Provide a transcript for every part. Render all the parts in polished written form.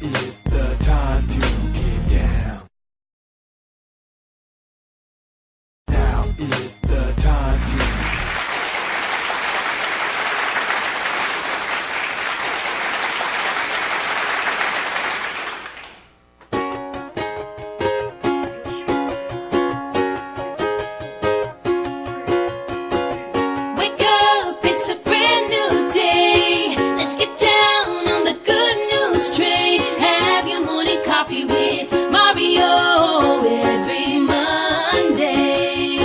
is the time to get down. Now is the time to wake up, it's a brand new day. Let's get down on the good news train. Have your morning coffee with Mario every Monday.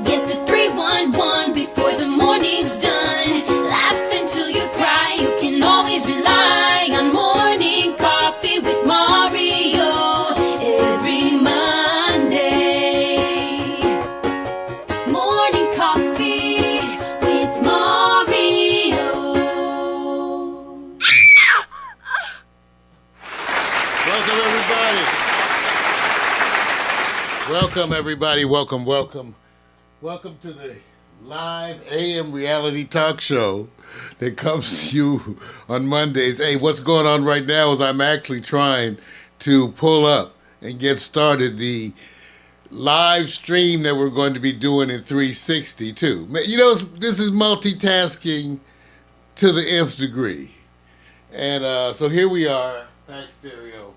Get the 311 before the morning's done. Laugh until you cry. You can always rely on morning coffee with Mario every Monday. Morning coffee with Mario. Welcome, everybody. Welcome to the live AM reality talk show that comes to you on Mondays. Hey, what's going on right now is I'm actually trying to pull up and get started the live stream that we're going to be doing in 360 too. You know, this is multitasking to the nth degree. And so here we are, Pack Stereo,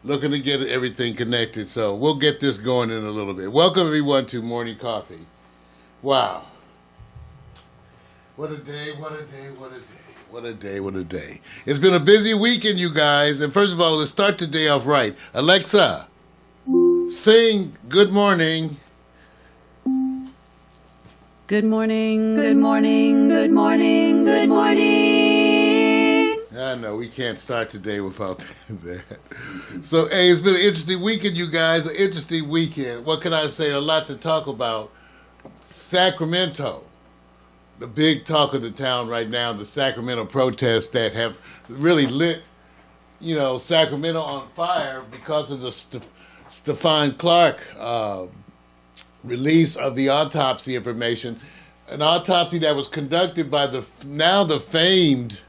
looking to get everything connected. So we'll get this going in a little bit. Welcome everyone to Morning Coffee. Wow. What a day, what a day, what a day. What a day, what a day. It's been a busy weekend, you guys. And first of all, let's start the day off right. Alexa, sing Good Morning. Good morning, good morning, good morning, good morning. I know, we can't start today without that. So, hey, it's been an interesting weekend, you guys. An interesting weekend. What can I say? A lot to talk about. Sacramento, the big talk of the town right now, the Sacramento protests that have really lit, Sacramento on fire because of the Stephon Clark release of the autopsy information, an autopsy that was conducted by the famed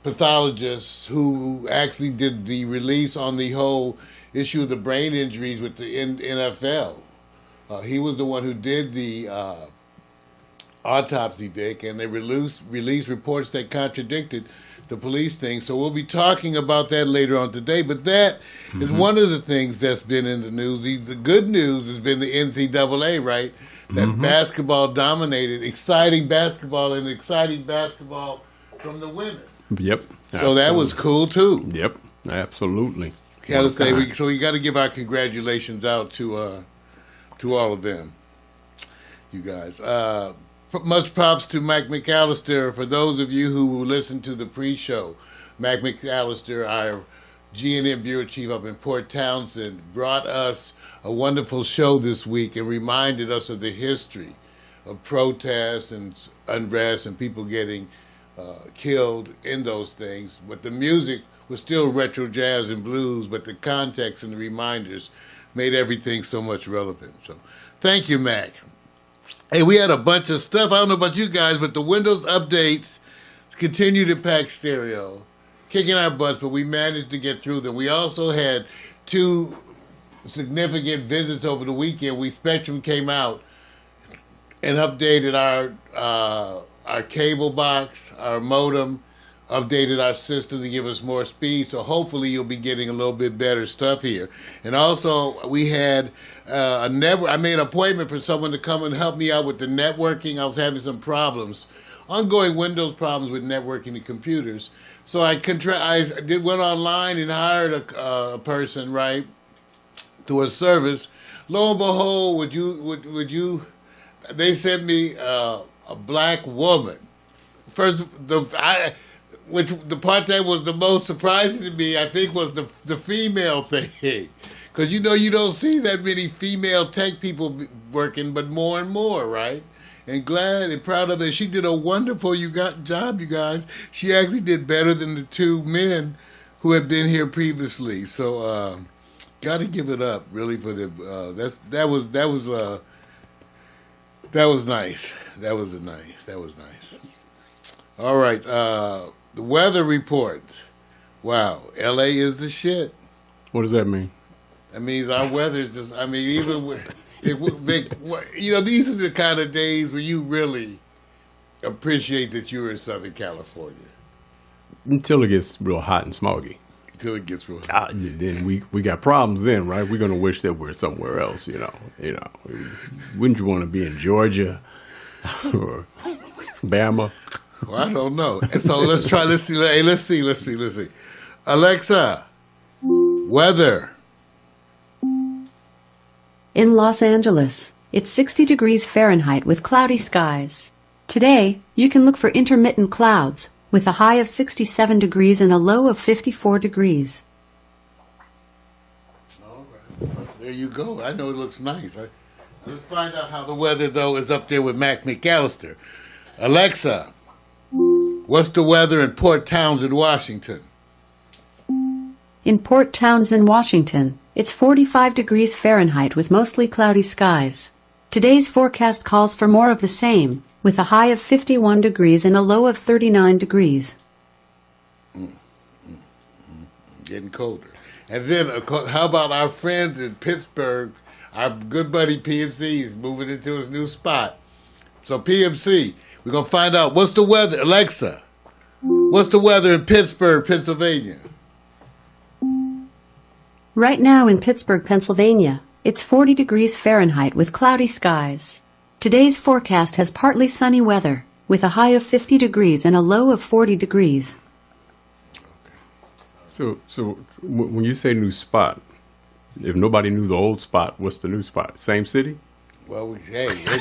pathologist who actually did the release on the whole issue of the brain injuries with the NFL. He was the one who did the autopsy, Vic, and they released reports that contradicted the police thing. So we'll be talking about that later on today. But that is one of the things that's been in the news. The good news has been the NCAA, right? That basketball dominated, exciting basketball from the women. Yep. So that was cool too. Yep. Absolutely. Gotta say, we got to give our congratulations out to all of them, you guys. Much props to Mike McAllister. For those of you who listened to the pre-show, Mike McAllister, our G&M Bureau Chief up in Port Townsend, brought us a wonderful show this week and reminded us of the history of protests and unrest and people getting killed in those things. But the music was still retro jazz and blues, but the context and the reminders made everything so much relevant. So thank you, Mac. Hey, we had a bunch of stuff. I don't know about you guys, but the Windows updates continue to Pack Stereo, kicking our butts, but we managed to get through them. We also had two significant visits over the weekend. Spectrum came out and updated our cable box, our modem, updated our system to give us more speed. So hopefully you'll be getting a little bit better stuff here. And also we had a network. I made an appointment for someone to come and help me out with the networking. I was having some problems, ongoing Windows problems with networking the computers. So I went online and hired a person, right, through a service. Lo and behold, would you? They sent me a black woman. First, the part that was the most surprising to me, I think, was the female thing. Because, you don't see that many female tech people working, but more and more, right? And glad and proud of it. She did a wonderful job, you guys. She actually did better than the two men who had been here previously. So, got to give it up, really, for the that was nice. That was nice. All right, the weather report. Wow, L.A. is the shit. What does that mean? That means our weather is just. I mean, even with, these are the kind of days where you really appreciate that you're in Southern California. Until it gets real hot and smoggy. Until it gets real. Then we got problems then, right? We're gonna wish that we're somewhere else. Wouldn't you want to be in Georgia or Bama? Well, I don't know. And so let's try. Let's see. Hey, let's see. Alexa, weather. In Los Angeles, it's 60 degrees Fahrenheit with cloudy skies. Today, you can look for intermittent clouds with a high of 67 degrees and a low of 54 degrees. All right. There you go. I know it looks nice. Let's find out how the weather, though, is up there with Mac McAllister. Alexa, what's the weather in Port Townsend, Washington? In Port Townsend, Washington, it's 45 degrees Fahrenheit with mostly cloudy skies. Today's forecast calls for more of the same, with a high of 51 degrees and a low of 39 degrees. Getting colder. And then, how about our friends in Pittsburgh? Our good buddy PMC is moving into his new spot. So PMC, we're going to find out what's the weather. Alexa, what's the weather in Pittsburgh, Pennsylvania? Right now in Pittsburgh, Pennsylvania, it's 40 degrees Fahrenheit with cloudy skies. Today's forecast has partly sunny weather, with a high of 50 degrees and a low of 40 degrees. So when you say new spot, if nobody knew the old spot, what's the new spot? Same city? Well,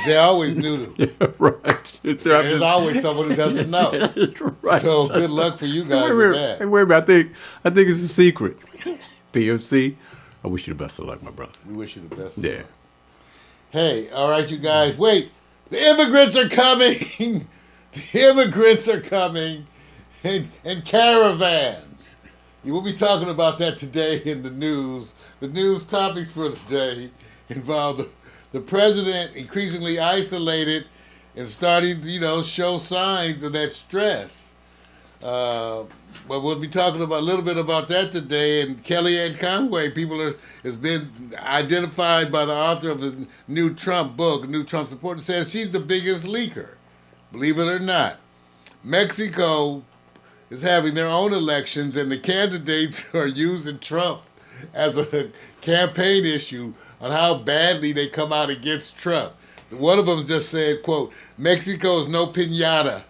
they always knew. Yeah, right. There's always someone who doesn't know. Right. So good luck for you guys with that. Hey, wait a minute. I think it's a secret. PMC, I wish you the best of luck, my brother. We wish you the best of Yeah. luck. Hey, all right, you guys. Wait, the immigrants are coming. The immigrants are coming in caravans. You will be talking about that today in the news. The news topics for the day involve the president increasingly isolated and starting to, show signs of that stress. But we'll be talking about a little bit about that today. And Kellyanne Conway, has been identified by the author of the new Trump book, New Trump Supporter, says she's the biggest leaker, believe it or not. Mexico is having their own elections, and the candidates are using Trump as a campaign issue on how badly they come out against Trump. One of them just said, quote, "Mexico is no piñata."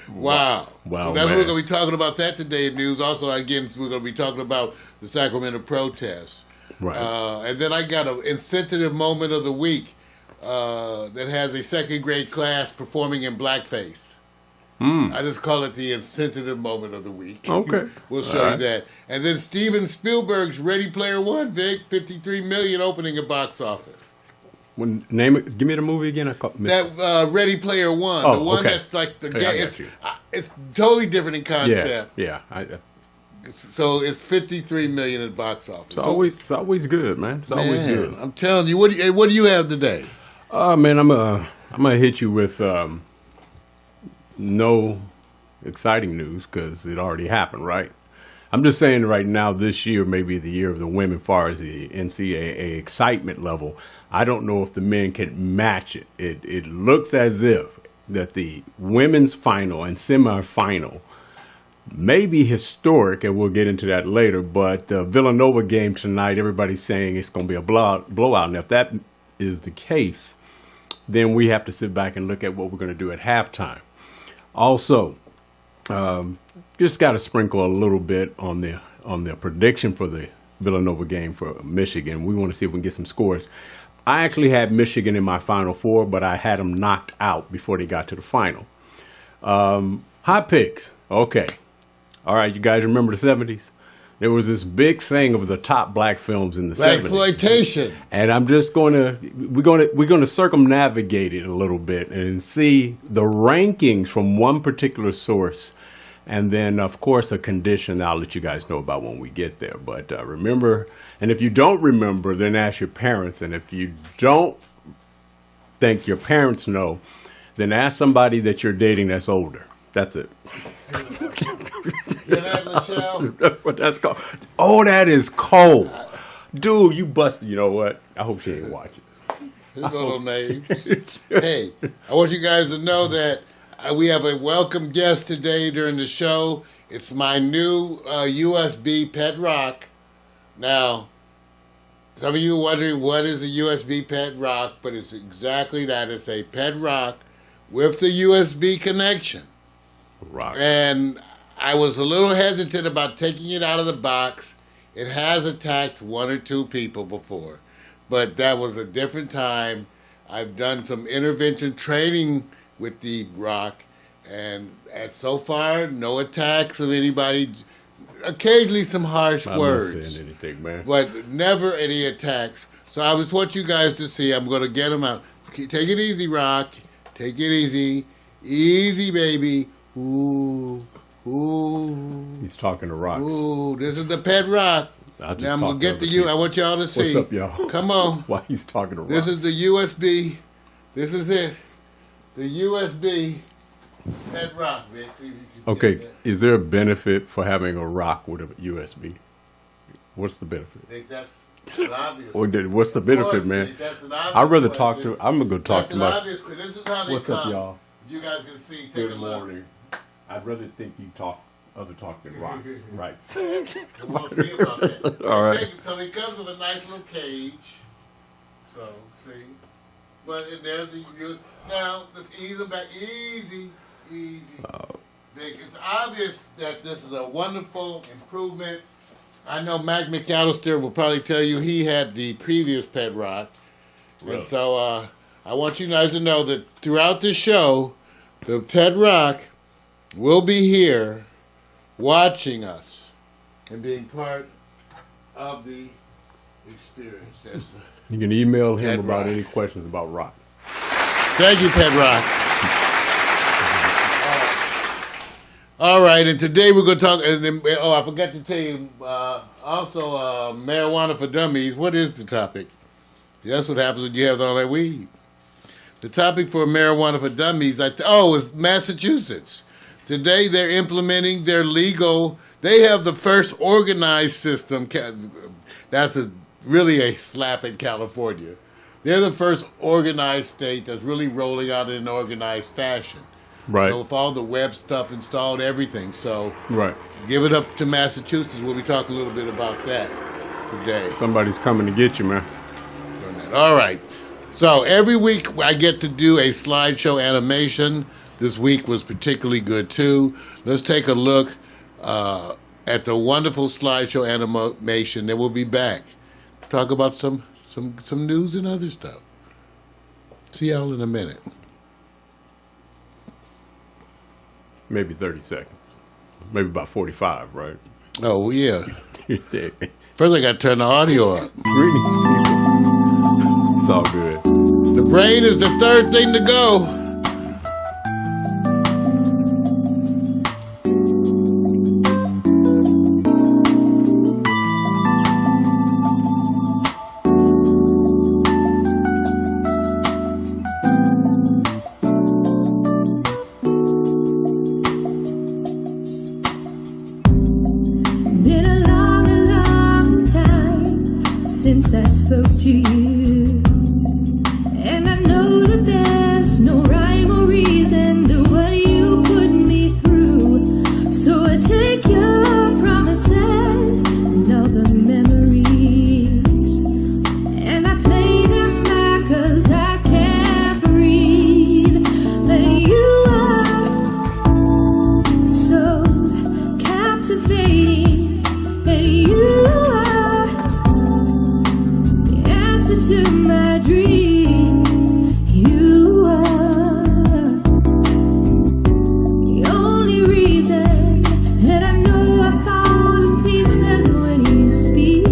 Wow. So that's what we're going to be talking about that today in news. Also, again, we're going to be talking about the Sacramento protests. Right. And then I got an insensitive moment of the week that has a second grade class performing in blackface. I just call it the insensitive moment of the week. Okay. We'll show you that. And then Steven Spielberg's Ready Player One, Vic, $53 million opening at box office. Name it. Give me the movie again. That Ready Player One, the one that's like the game. It's totally different in concept. Yeah. So it's $53 million at box office. It's always good, man. It's always good. I'm telling you. What do you have today? Man, I'm gonna hit you with no exciting news because it already happened, right? I'm just saying right now, this year may be the year of the women as far as the NCAA excitement level. I don't know if the men can match it. It looks as if that the women's final and semifinal may be historic, and we'll get into that later, but the Villanova game tonight, everybody's saying it's going to be a blowout. And if that is the case, then we have to sit back and look at what we're going to do at halftime. Also, just got to sprinkle a little bit on the prediction for the Villanova game for Michigan. We want to see if we can get some scores. I actually had Michigan in my Final Four, but I had them knocked out before they got to the final. Hot picks. Okay. All right, you guys remember the 70s? There was this big thing of the top black films in the 70s. Exploitation. And I'm just we're going to circumnavigate it a little bit and see the rankings from one particular source. And then, of course, a condition I'll let you guys know about when we get there. But remember, and if you don't remember, then ask your parents. And if you don't think your parents know, then ask somebody that you're dating that's older. That's it. You have Michelle? That's what that's called. Oh, that is cold. Dude, you busted. You know what? I hope she ain't watching. His little names. Hey, I want you guys to know that we have a welcome guest today during the show. It's my new USB Pet Rock. Now, some of you are wondering what is a USB Pet Rock, but it's exactly that. It's a Pet Rock with the USB connection. Rock. And I was a little hesitant about taking it out of the box. It has attacked one or two people before, but that was a different time. I've done some intervention training with the Rock, and so far, no attacks of anybody. Occasionally some harsh I'm words. not saying anything, man. But never any attacks. So I just want you guys to see. I'm going to get them out. Take it easy, Rock. Take it easy. Easy, baby. Ooh. Ooh. He's talking to rocks. Ooh. This is the Pet Rock. I'll just Now I'm talk going to get over to you. people. I want y'all to see. What's up, y'all? Come on. Why he's talking to rocks? This is the USB. This is it. The USB Pet Rock, Vic. See if you can Okay, get that. is there a benefit for having a rock with a USB? What's the benefit? I think that's an obvious. Or what's the benefit, Of course, man? Vic, that's an obvious I'd rather talk question. to. I'm gonna go talk That's to an my. obvious question. This is how they What's up, come. y'all? You guys can see. Take Good a look. morning. I'd rather think you talk than rocks, right? We'll see about that. All right. So he comes with a nice little cage. So see, but there's the now. Let's ease him back. Easy. Vic, it's obvious that this is a wonderful improvement. I know Mac McAllister will probably tell you he had the previous Pet Rock. Really? And so I want you guys to know that throughout the show, the Pet Rock will be here watching us and being part of the experience. You can email him Pet about rock. any questions about rocks. Thank you, Pet Rock. All right, and today we're going to talk. And then, I forgot to tell you. Also, marijuana for dummies. What is the topic? That's what happens when you have all that weed. The topic for marijuana for dummies, is Massachusetts. Today they're implementing their legal. They have the first organized system. That's really a slap in California. They're the first organized state that's really rolling out in an organized fashion. Right. So with all the web stuff installed, everything. So Right. give it up to Massachusetts. We'll be talking a little bit about that today. Somebody's coming to get you, man. All right. So every week I get to do a slideshow animation. This week was particularly good too. Let's take a look at the wonderful slideshow animation. Then we'll be back. Talk about some news and other stuff. See y'all in a minute. Maybe 30 seconds. Maybe about 45, right? Oh yeah. Greetings, First I got to turn the audio up. people. It's all good. The brain is the third thing to go. Been a long time since I spoke to you, and I know that there's no rhyme or reason to what you put me through. So I take your promises and all the memories, and I play them back 'cause I can't breathe. But you are so captivating, and you are the answer to my dream. You are the only reason that I know I fall to pieces when you speak.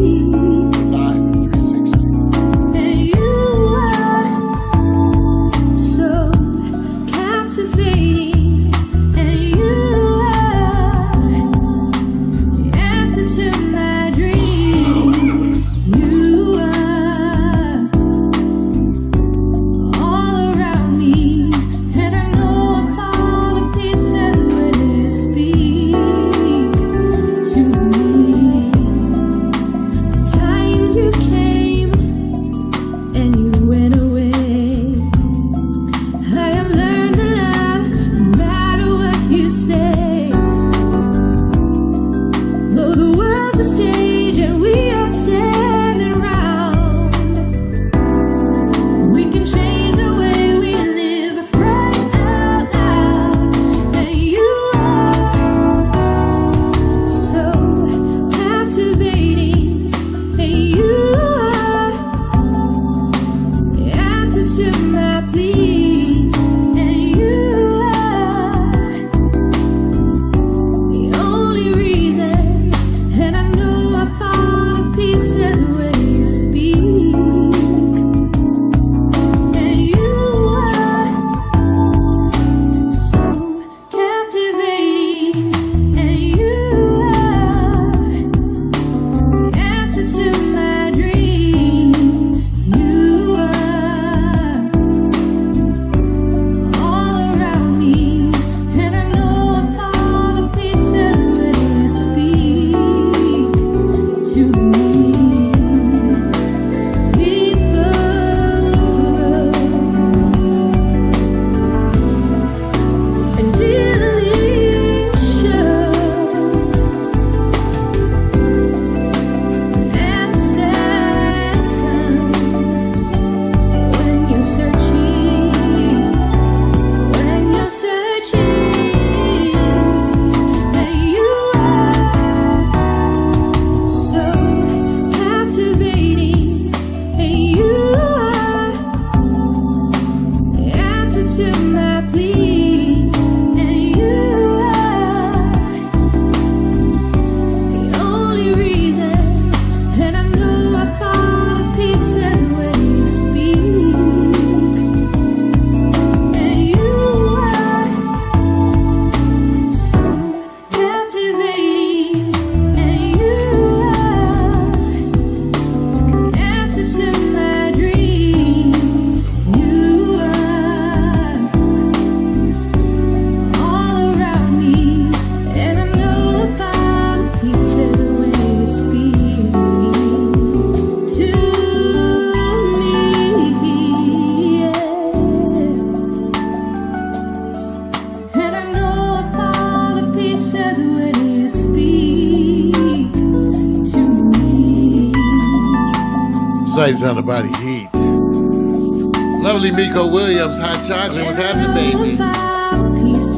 say something about heat. Lovely Miko Williams, Hot Chocolate. What's happening, baby?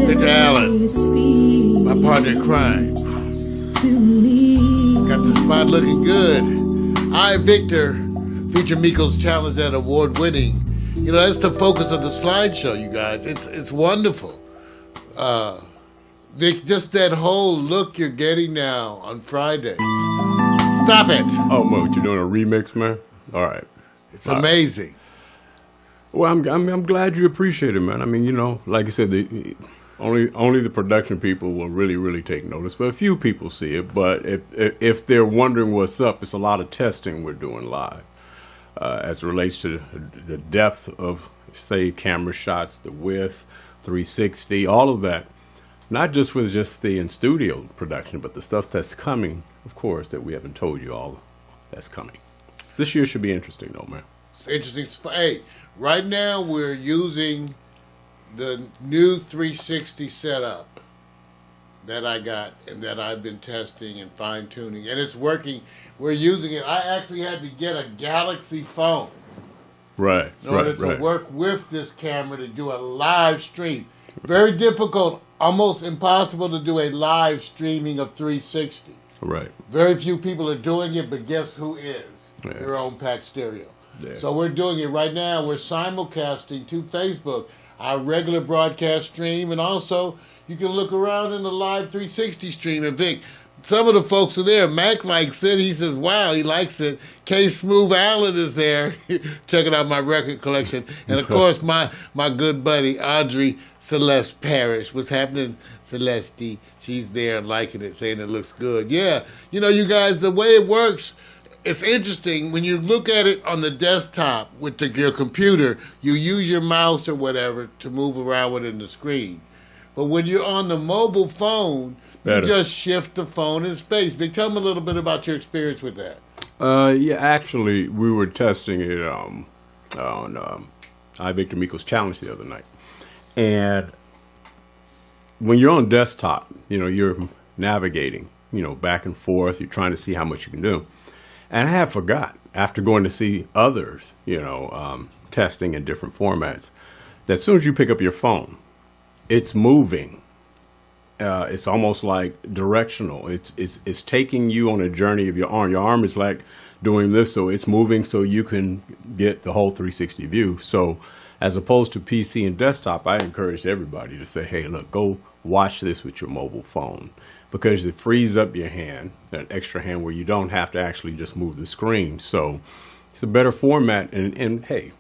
Victor Allen, my partner in crime. Got the spot looking good. I, Victor, feature Miko's Challenge, that award-winning. You know, that's the focus of the slideshow, you guys. It's wonderful. Vic, just that whole look you're getting now on Friday. Stop it. Oh, what, you're doing a remix, man? All right. It's amazing. Well, I'm glad you appreciate it, man. I mean, you know, like I said, only the production people will really take notice, but a few people see it. But if they're wondering what's up, it's a lot of testing we're doing live as it relates to the depth of, say, camera shots, the width, 360, all of that. Not just for just the in-studio production, but the stuff that's coming, of course, that we haven't told you all that's coming. This year should be interesting, though, man. It's interesting. Hey, right now we're using the new 360 setup that I got and that I've been testing and fine-tuning, and it's working. We're using it. I actually had to get a Galaxy phone Right, in order to work with this camera to do a live stream. Very difficult, almost impossible to do a live streaming of 360. Right. Very few people are doing it, but guess who is? Yeah. Your own Pack Stereo. Yeah. So we're doing it right now. We're simulcasting to Facebook, our regular broadcast stream, and also you can look around in the live 360 stream. And Vic, some of the folks are there. Mac likes it. He says, wow, he likes it. K Smooth Allen is there checking out my record collection. And of course, my good buddy, Audrey Celeste Parrish. What's happening, Celeste? She's there liking it, saying it looks good. Yeah, you know, you guys, the way it works, it's interesting. When you look at it on the desktop with your computer, you use your mouse or whatever to move around within the screen. But when you're on the mobile phone, you just shift the phone in space. Vic, tell me a little bit about your experience with that. Yeah, actually, we were testing it on I, Victor Miko's Challenge the other night. And when you're on desktop, you know, you're navigating, you know, back and forth. You're trying to see how much you can do. And I had forgot, after going to see others, you know, testing in different formats, that as soon as you pick up your phone, it's moving. It's almost like directional. It's taking you on a journey of your arm. Your arm is like doing this, so it's moving so you can get the whole 360 view. So as opposed to PC and desktop, I encourage everybody to say, hey, look, go watch this with your mobile phone, because it frees up your hand, that extra hand where you don't have to actually just move the screen. So it's a better format. And hey,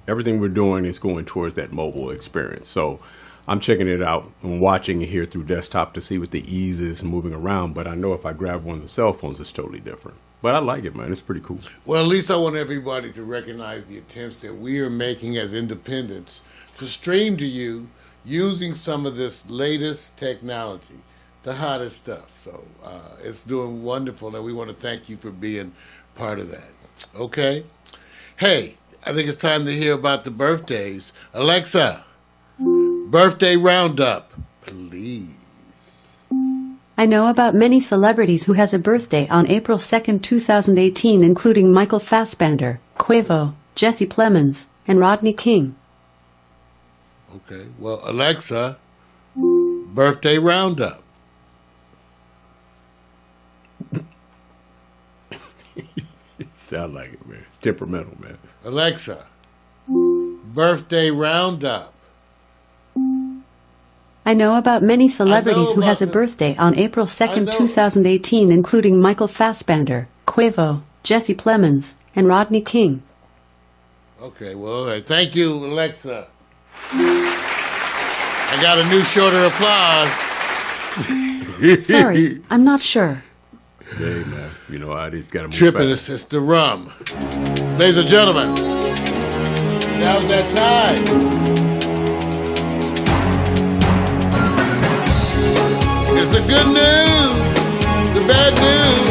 everything we're doing is going towards that mobile experience. So I'm checking it out and watching it here through desktop to see what the ease is moving around. But I know if I grab one of the cell phones, it's totally different. But I like it, man. It's pretty cool. Well, at least I want everybody to recognize the attempts that we are making as independents to stream to you using some of this latest technology, the hottest stuff. So it's doing wonderful, and we want to thank you for being part of that. Okay? Hey, I think it's time to hear about the birthdays. Alexa, birthday roundup, please. I know about many celebrities who has a birthday on April 2nd, 2018, including Michael Fassbender, Quavo, Jesse Plemons, and Rodney King. Okay, well, Alexa, birthday roundup. Sound like it, man. It's temperamental, man. Alexa, birthday roundup. I know about many celebrities who has a birthday on April 2nd, 2018, including Michael Fassbender, Quavo, Jesse Plemons, and Rodney King. Okay, well, all right. Thank you, Alexa. I got a new shorter applause. Sorry, I'm not sure. Hey, man. You know, I just got to move Tripping, fast. it's the rum. Ladies and gentlemen, now's that time. It's the good news, the bad news.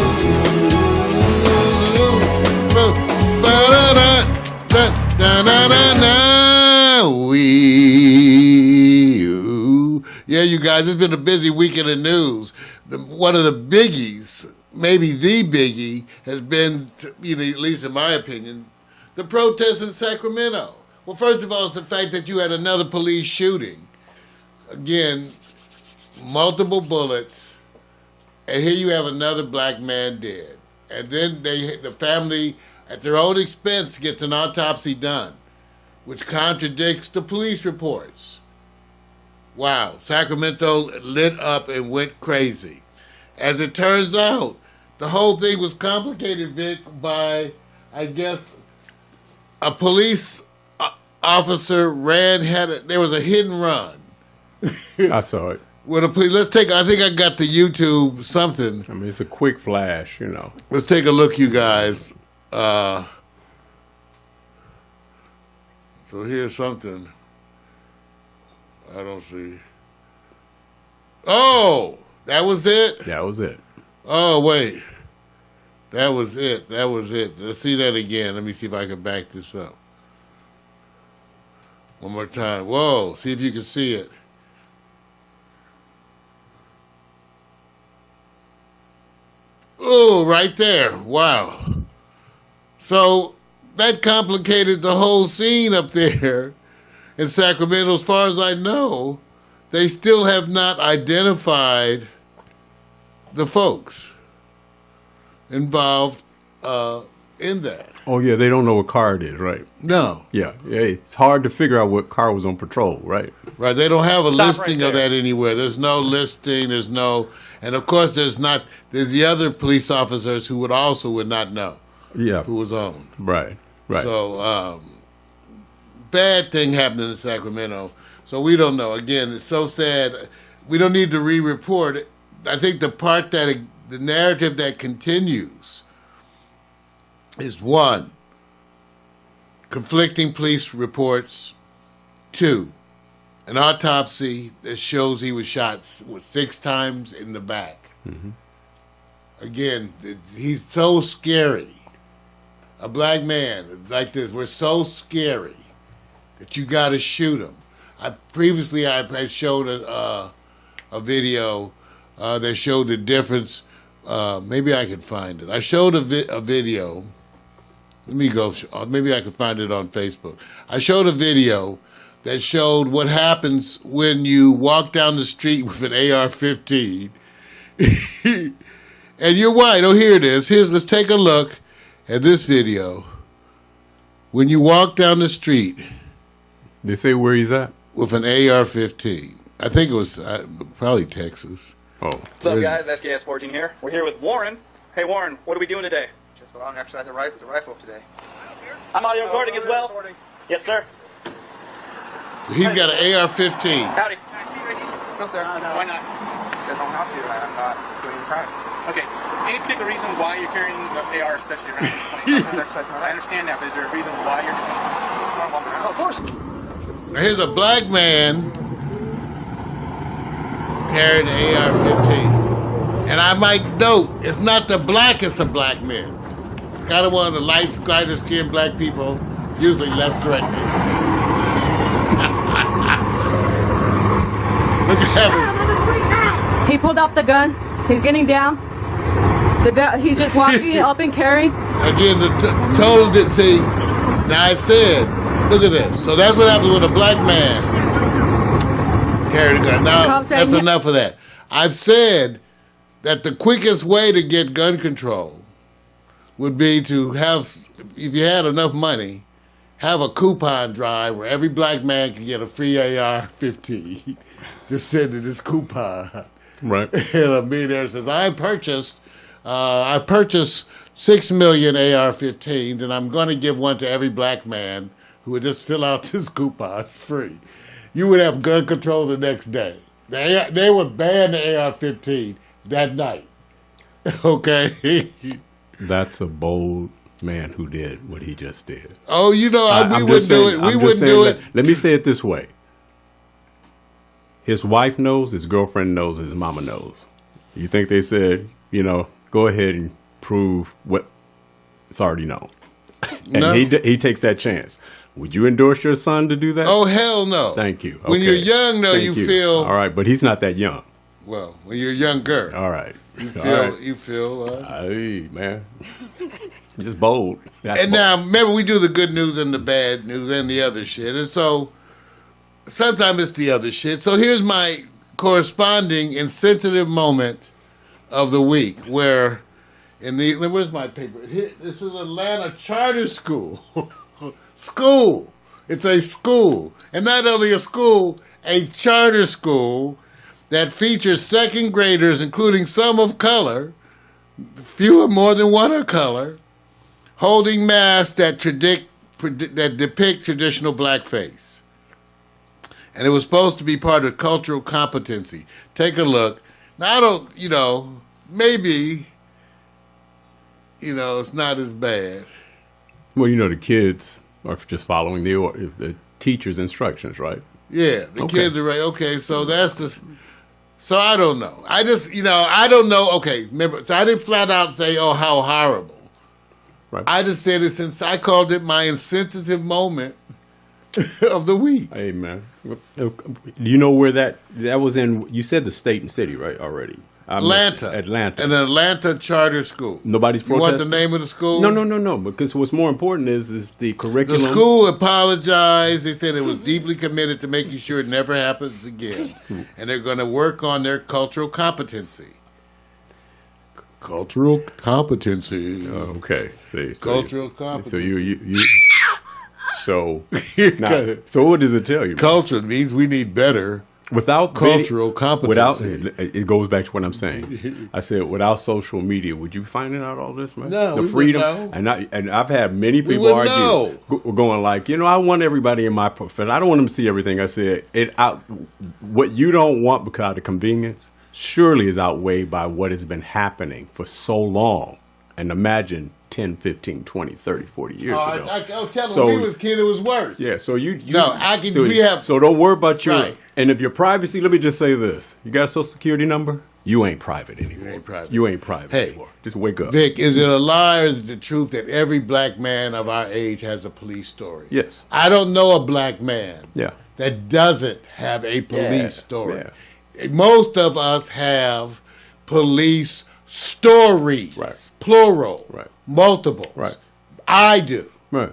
Yeah, you guys, it's been a busy weekend in news. One of the biggies maybe the biggie has been, at least in my opinion, the protests in Sacramento. Well, first of all, it's the fact that you had another police shooting. Again, multiple bullets, and here you have another black man dead. And then the family, at their own expense, gets an autopsy done, which contradicts the police reports. Wow, Sacramento lit up and went crazy. As it turns out, the whole thing was complicated, Vic, by, I guess, a police officer there was a hit and run. I saw it. With a police, I think I got the YouTube something. I mean, it's a quick flash, you know. Let's take a look, you guys. So here's something. I don't see. Oh, that was it? That was it. Oh, wait. That was it. That was it. Let's see that again. Let me see if I can back this up. One more time. Whoa. See if you can see it. Oh, right there. Wow. So that complicated the whole scene up there in Sacramento. As far as I know, they still have not identified the folks involved in that. Oh, yeah, they don't know what car it is, right? No. Yeah, it's hard to figure out what car was on patrol, right? Right, they don't have a Stop listing right of that anywhere. There's no listing, and of course there's the other police officers who would not know Yeah, who was on. right. So, bad thing happening in Sacramento. So we don't know. Again, it's so sad. We don't need to re-report it. I think the narrative that continues is 1, conflicting police reports. 2, an autopsy that shows he was shot 6 times in the back. Mm-hmm. Again, he's so scary. A black man like this, we're so scary that you got to shoot him. I showed a video that showed the difference. Maybe I can find it. I showed a video. Let me go. Maybe I can find it on Facebook. I showed a video that showed what happens when you walk down the street with an AR-15 and you're white. Oh, here it is. Let's take a look at this video. When you walk down the street, They say where he's at? with an AR-15. I think it was probably Texas. Oh, What's up, guys? SKS14 here. We're here with Warren. Hey, Warren, what are we doing today? Just go out and exercise the rifle today. I'm audio recording as well. Yes, sir. He's got an AR-15. Howdy. Can I see your IDs? No, sir. Why not? You don't have to. I'm not doing any crime. Okay. Any particular reason why you're carrying the AR, especially around I understand that, but is there a reason why you're doing it? Of course. Now here's a black man carrying an AR-15. And I might note, it's not the blackest of black men. It's kind of one of the lighter skinned black people, usually less threatening. Look at him. He pulled up the gun. He's getting down. He's just walking up and carrying. Again, see, now I said, look at this. So that's what happens when a black man carries a gun. Now, that's enough of that. I've said that the quickest way to get gun control would be to have, if you had enough money, have a coupon drive where every black man can get a free AR-15. Just send it this coupon. right. And a millionaire says, I purchased 6 million AR-15s, and I'm going to give one to every black man who would just fill out this coupon free. You would have gun control the next day. They would ban the AR-15 that night. Okay? That's a bold man who did what he just did. Oh, we wouldn't do it. We wouldn't do it. Let me say it this way. His wife knows, his girlfriend knows, his mama knows. You think they said, go ahead and prove what it's already known. And No. he takes that chance. Would you endorse your son to do that? Oh, hell no. Thank you. When Okay. you're young, though, Thank you feel... All right, but he's not that young. Well, when you're younger. All right. You feel. Hey, man. Just bold. That's And bold. now, remember, we do the good news and the bad news and the other shit. And so, sometimes it's the other shit. So here's my corresponding insensitive moment of the week, where where's my paper? This is Atlanta Charter School. School. It's a school. And not only a school, a charter school that features second graders, including some of color, fewer more than one of color, holding masks that depict traditional blackface. And it was supposed to be part of cultural competency. Take a look. Now, I don't, maybe, it's not as bad. Well, the kids are just following the teacher's instructions, right? Yeah, the Okay. kids are right. Okay, so so I don't know. I just, I don't know. Okay, remember, so I didn't flat out say, oh, how horrible. Right. I just said it since I called it my insensitive moment of the week. Hey, man. Do you know where that was in? You said the state and city, right, already? Atlanta. An Atlanta charter school. Nobody's You want the protesting? name of the school? No. Because what's more important is the The curriculum. school apologized. They said it was deeply committed to making sure it never happens again. And they're going to work on their cultural competency. Cultural competency. Okay. See. Cultural competency. So you. So. Now, so what does it tell you? Culture means we need better Without cultural competency. It goes back to what I'm saying. I said without social media, would you be finding out all this, man? No, the we freedom, wouldn't know. and I've had many people wouldn't argue, going like, I want everybody in my profession. I don't want them to see everything. I said what you don't want because out of convenience surely is outweighed by what has been happening for so long. And imagine 10, 15, 20, 30, 40 years ago. I was telling So- when we was kids, it was worse. Yeah, so you No, I can- we have- So don't worry about your Right. and if your privacy. Let me just say this: you got a social security number, you ain't private anymore. You ain't private Hey, anymore. Just wake up. Vic, is it a lie or is it the truth that every black man of our age has a police story? Yes. I don't know a black man Yeah. that doesn't have a police Yeah, story. Most of us have police stories, Right. plural, Right. multiple. Right. I do. Right.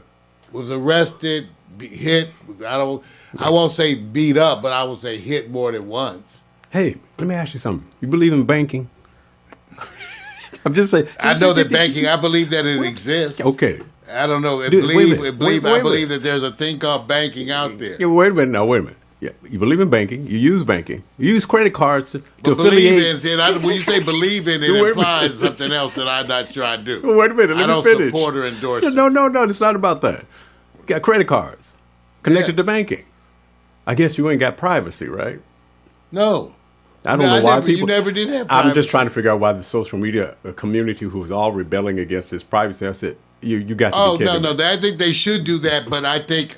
Was arrested, hit. I won't say beat up, but I will say hit more than once. Hey, let me ask you something. You believe in banking? I'm just saying. I know that banking. I believe that it exists. Okay. I don't know. I Dude, wait a believe. minute. I believe. Wait a I believe minute. that there's a thing called banking out there. Yeah, wait a minute. Now, wait a minute. Yeah, you believe in banking. You use banking. You use credit cards to But affiliate. believe in, when you say believe in, it Wait a implies minute. something else that I'm not sure I do. Wait a minute. Let I me don't finish. support or endorse it. No. It's not about that. You got credit cards connected Yes. to banking. I guess you ain't got privacy, right? No. I don't No, know why you people. never did have I'm privacy. just trying to figure out why the social media community, who's all rebelling against this privacy, I said, you got to Oh be no, kidding no. me. I think they should do that, but I think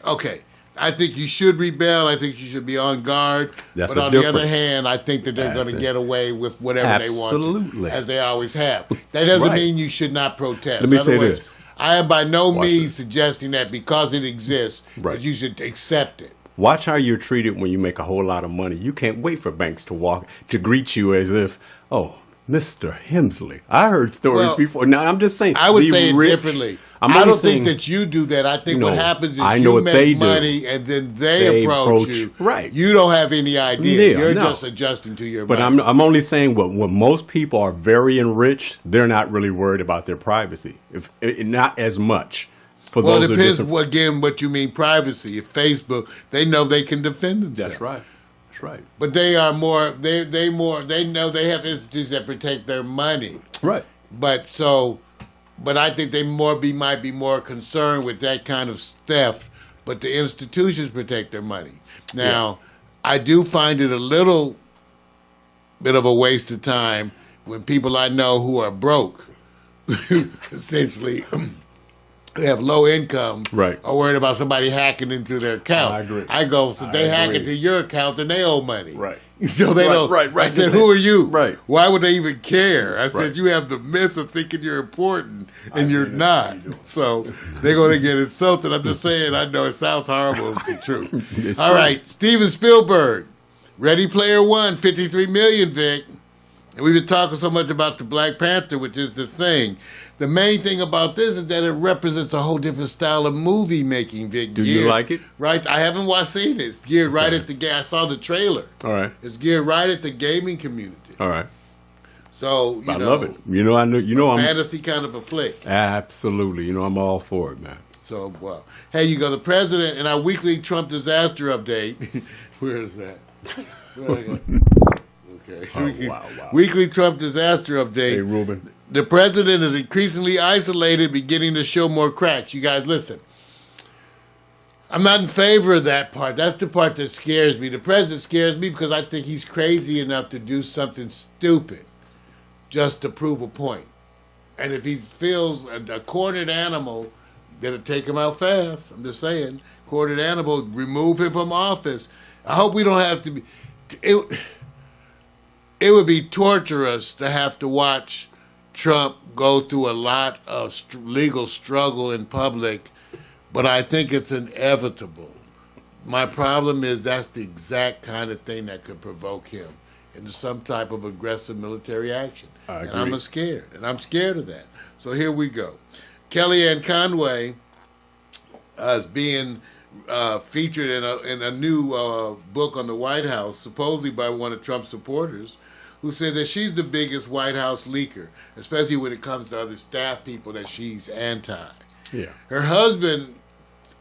I think you should rebel. I think you should be on guard. That's but a on the other difference. hand, I think that they're going That's to it. get away with whatever they want, Absolutely. as they always have. That doesn't Right. mean you should not protest. Let me In other say words, this. I am by no Watch means this. suggesting that because it exists, Right. that you should accept it. Watch how you're treated when you make a whole lot of money. You can't wait for banks to greet you as if, oh, Mr. Hemsley. I heard stories Well, before. Now, I'm just saying. I would be say it rich. differently. I'm I only don't think saying- that you do that. I think No, what happens is I know you what they make do. money and then they approach you. Right. You don't have any idea. Yeah, You're no. just adjusting to your But money. I'm only saying when most people are very enriched, they're not really worried about their privacy. Not as much. For Well, those it who depends, just, again, what you mean privacy. If Facebook, they know they can defend themselves. That's right. That's right. But they are more, they know they have institutions that protect their money. Right. But I think they might be more concerned with that kind of theft, but the institutions protect their money. Now, I do find it a little bit of a waste of time when people I know who are broke, essentially, they have low income, Right. are worried about somebody hacking into their account. I agree. I go, so if they hack agree. into your account, then they owe money. Right. So they Right, don't. right. I said, who are you? Right. Why would they even care? I said, Right. you have the myth of thinking you're important, and you're not. So they're going to get insulted. I'm just saying, I know it sounds horrible. It's the truth. It's All true. right, Steven Spielberg, Ready Player One, $53 million, Vic. And we've been talking so much about the Black Panther, which is the thing. The main thing about this is that it represents a whole different style of movie making, Vic. Do you like it? Right. I haven't seen it. It's geared right at the I saw the trailer. All right. It's geared right at the gaming community. All right. So, I love it. I'm fantasy kind of a flick. Absolutely. I'm all for it, man. So, well. Hey, you go, the president in our weekly Trump disaster update. Where is that? Okay. Wow. Weekly Trump disaster update. Hey, Ruben. The president is increasingly isolated, beginning to show more cracks. You guys, listen. I'm not in favor of that part. That's the part that scares me. The president scares me because I think he's crazy enough to do something stupid just to prove a point. And if he feels a cornered animal, better take him out fast. I'm just saying. Cornered animal, remove him from office. I hope we don't have to be... It would be torturous to have to watch Trump go through a lot of legal struggle in public, but I think it's inevitable. My problem is that's the exact kind of thing that could provoke him into some type of aggressive military action. I agree. And I'm scared of that. So here we go. Kellyanne Conway is being featured in a new book on the White House, supposedly by one of Trump's supporters, who said that she's the biggest White House leaker, especially when it comes to other staff people that she's anti. Yeah. Her husband,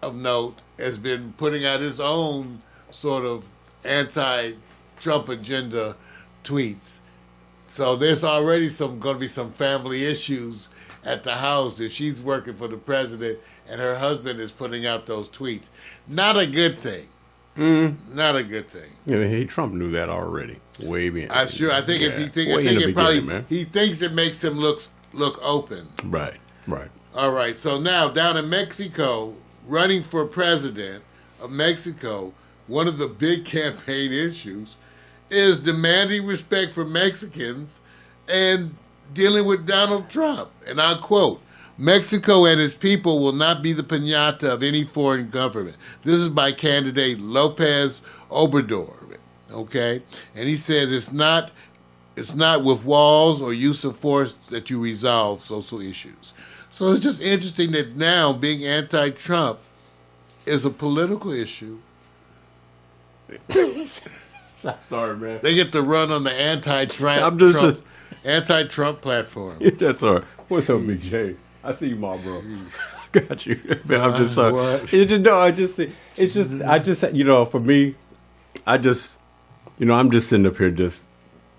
of note, has been putting out his own sort of anti-Trump agenda tweets. So there's already going to be some family issues at the house if she's working for the president and her husband is putting out those tweets. Not a good thing. Not a good thing. Yeah, Trump knew that already. Way in. I think yeah. if he think, Way I think in the it probably beginning, man. he thinks it makes him look open. Right. All right. So now down in Mexico, running for president of Mexico, one of the big campaign issues is demanding respect for Mexicans and dealing with Donald Trump. And I'll quote, "Mexico and its people will not be the piñata of any foreign government." This is by candidate Lopez Obrador, okay? And he said it's not with walls or use of force that you resolve social issues. So it's just interesting that now being anti-Trump is a political issue. I'm sorry, man. They get to run on the anti-Trump platform. That's all right. What's up, Big James? I see you, my bro. Got you. Man, I'm just sorry. What? For me, I'm just sitting up here just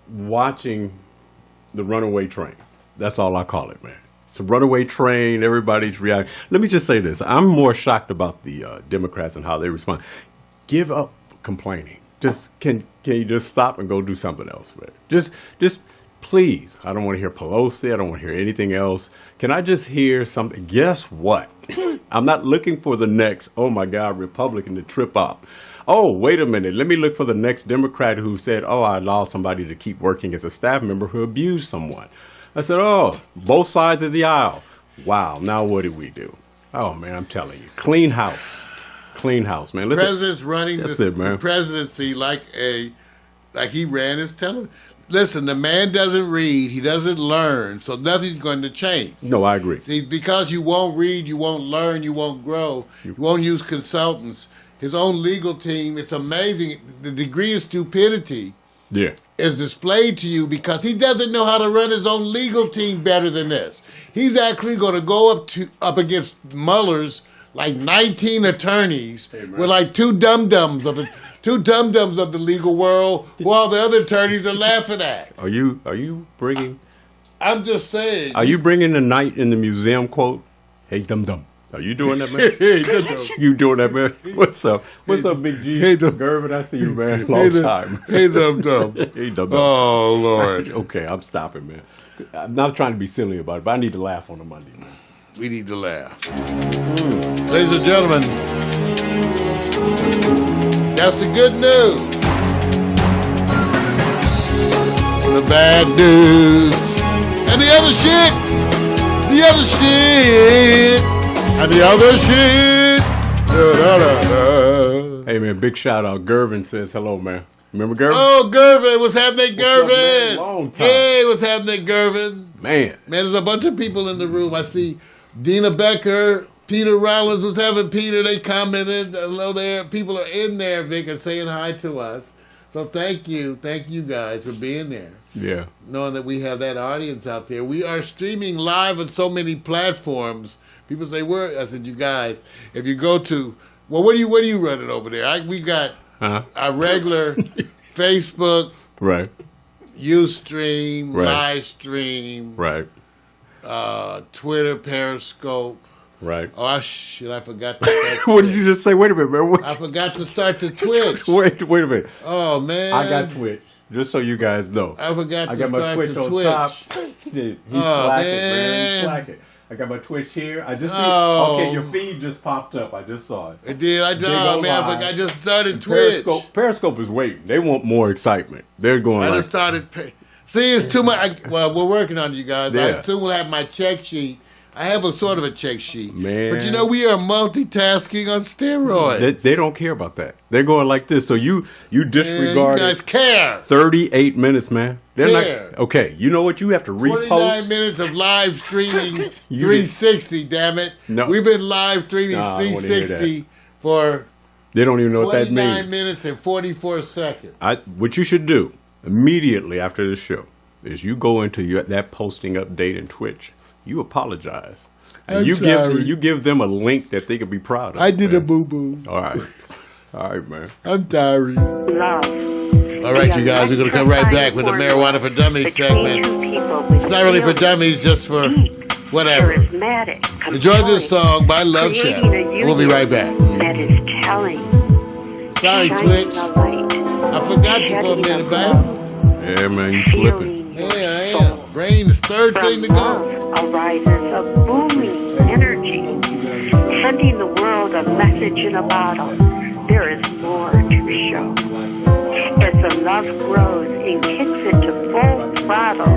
watching the runaway train. That's all I call it, man. It's a runaway train. Everybody's reacting. Let me just say this. I'm more shocked about the Democrats and how they respond. Give up complaining. Just can you just stop and go do something else, man? Just please. I don't want to hear Pelosi. I don't want to hear anything else. Can I just hear something? Guess what? I'm not looking for the next, oh my God, Republican to trip up. Oh, wait a minute. Let me look for the next Democrat who said, oh, I allowed somebody to keep working as a staff member who abused someone. I said, oh, both sides of the aisle. Wow. Now what do we do? Oh, man, I'm telling you. Clean house. Clean house, man. The president's running the presidency like he ran his television. Listen, the man doesn't read. He doesn't learn. So nothing's going to change. No, I agree. See, because you won't read, you won't learn, you won't grow, you won't use consultants. His own legal team, it's amazing. The degree of stupidity is displayed to you because he doesn't know how to run his own legal team better than this. He's actually going to go up against Mueller's like 19 attorneys with like two dum-dums of the legal world who all the other attorneys are laughing at. Are you bringing... I'm just saying. Are you bringing the Night in the Museum quote? Hey, dum-dum. Are you doing that, man? Hey, dum-dum. You doing that, man? What's up? What's up, Big G? Hey, Gervin, I see you, man. Long time. Hey, dum-dum. Hey, dum-dum. Oh, Lord. Okay, I'm stopping, man. I'm not trying to be silly about it, but I need to laugh on a Monday, man. We need to laugh. Ladies and gentlemen, that's the good news. The bad news. And the other shit. The other shit. And the other shit. Da, da, da, da. Hey, man, big shout out. Gervin says hello, man. Remember Gervin? Oh, Gervin. What's happening, What's up, man? Gervin? Long time. Hey, what's happening, Gervin? Man. Man, there's a bunch of people in the room. I see Dina Becker, Peter Rollins. What's happening, Peter? They commented. Hello there. People are in there, Vic, and saying hi to us. So thank you. Thank you guys for being there. Yeah. Knowing that we have that audience out there. We are streaming live on so many platforms. People say, where? I said, you guys, if you go to, well, what are you running over there? We got our regular Facebook, Right. Ustream, Right. live stream, Right. Twitter, Periscope. Right. Oh, shit, I forgot to start. What did you just say? Wait a minute, man. I forgot to start the Twitch. Wait a minute. Oh, man. I got Twitch. Just so you guys know. I forgot to got my start Twitch the on Twitch. top. He's slacking, man. He's slacking. I got my Twitch here. I just see. Oh. Okay, your feed just popped up. I just saw it. It did. Big Oh, old man, live. I just started Twitch. Periscope is waiting. They want more excitement. They're going I like, just started. See, it's too much. Well, we're working on it, you guys. I Yeah. soon will have my check sheet. I have a sort of a check sheet. Man. But you know, we are multitasking on steroids. they don't care about that. They're going like this. So you Man, disregard you guys care. 38 minutes, man. They're Care. not okay. You know what? You have to 29 repost. minutes of live streaming You 360, damn it. No. We've been live streaming Nah, I wanna hear 360 for They don't even know what that 29 means. minutes and 44 seconds. What you should do immediately after the show is you go into that posting update in Twitch. You apologize. And I'm you sorry. you give them a link that they could be proud of. I did a man. boo-boo. All right. All right, man. I'm tired. Love. All right, you guys, we're going to come right back with the Marijuana for Dummies segment. It's not really for dummies, just for whatever. Charismatic, Enjoy this song by Love Chef. creating a We'll be right back. union that is telling. Sorry, shining Twitch. the light, I forgot you for a shedding minute, of babe. love, Yeah, man, you slipping. healing your Yeah, I am. soul. Brain's third thing to From go. love arises a booming energy, sending the world a message in a bottle. There is more to show. As the love grows and kicks into full throttle,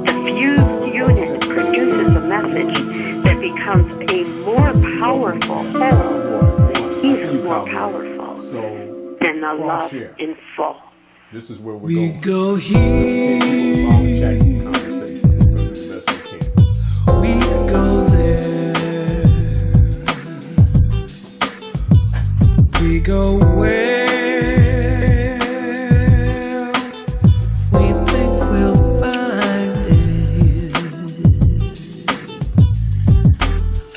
the fused unit produces a message that becomes a more powerful whole, even more powerful So than the love share. in full. this is where we're We going. go here, Long chatting conversation because it's the best we can. we go there. We go where we think we'll find it.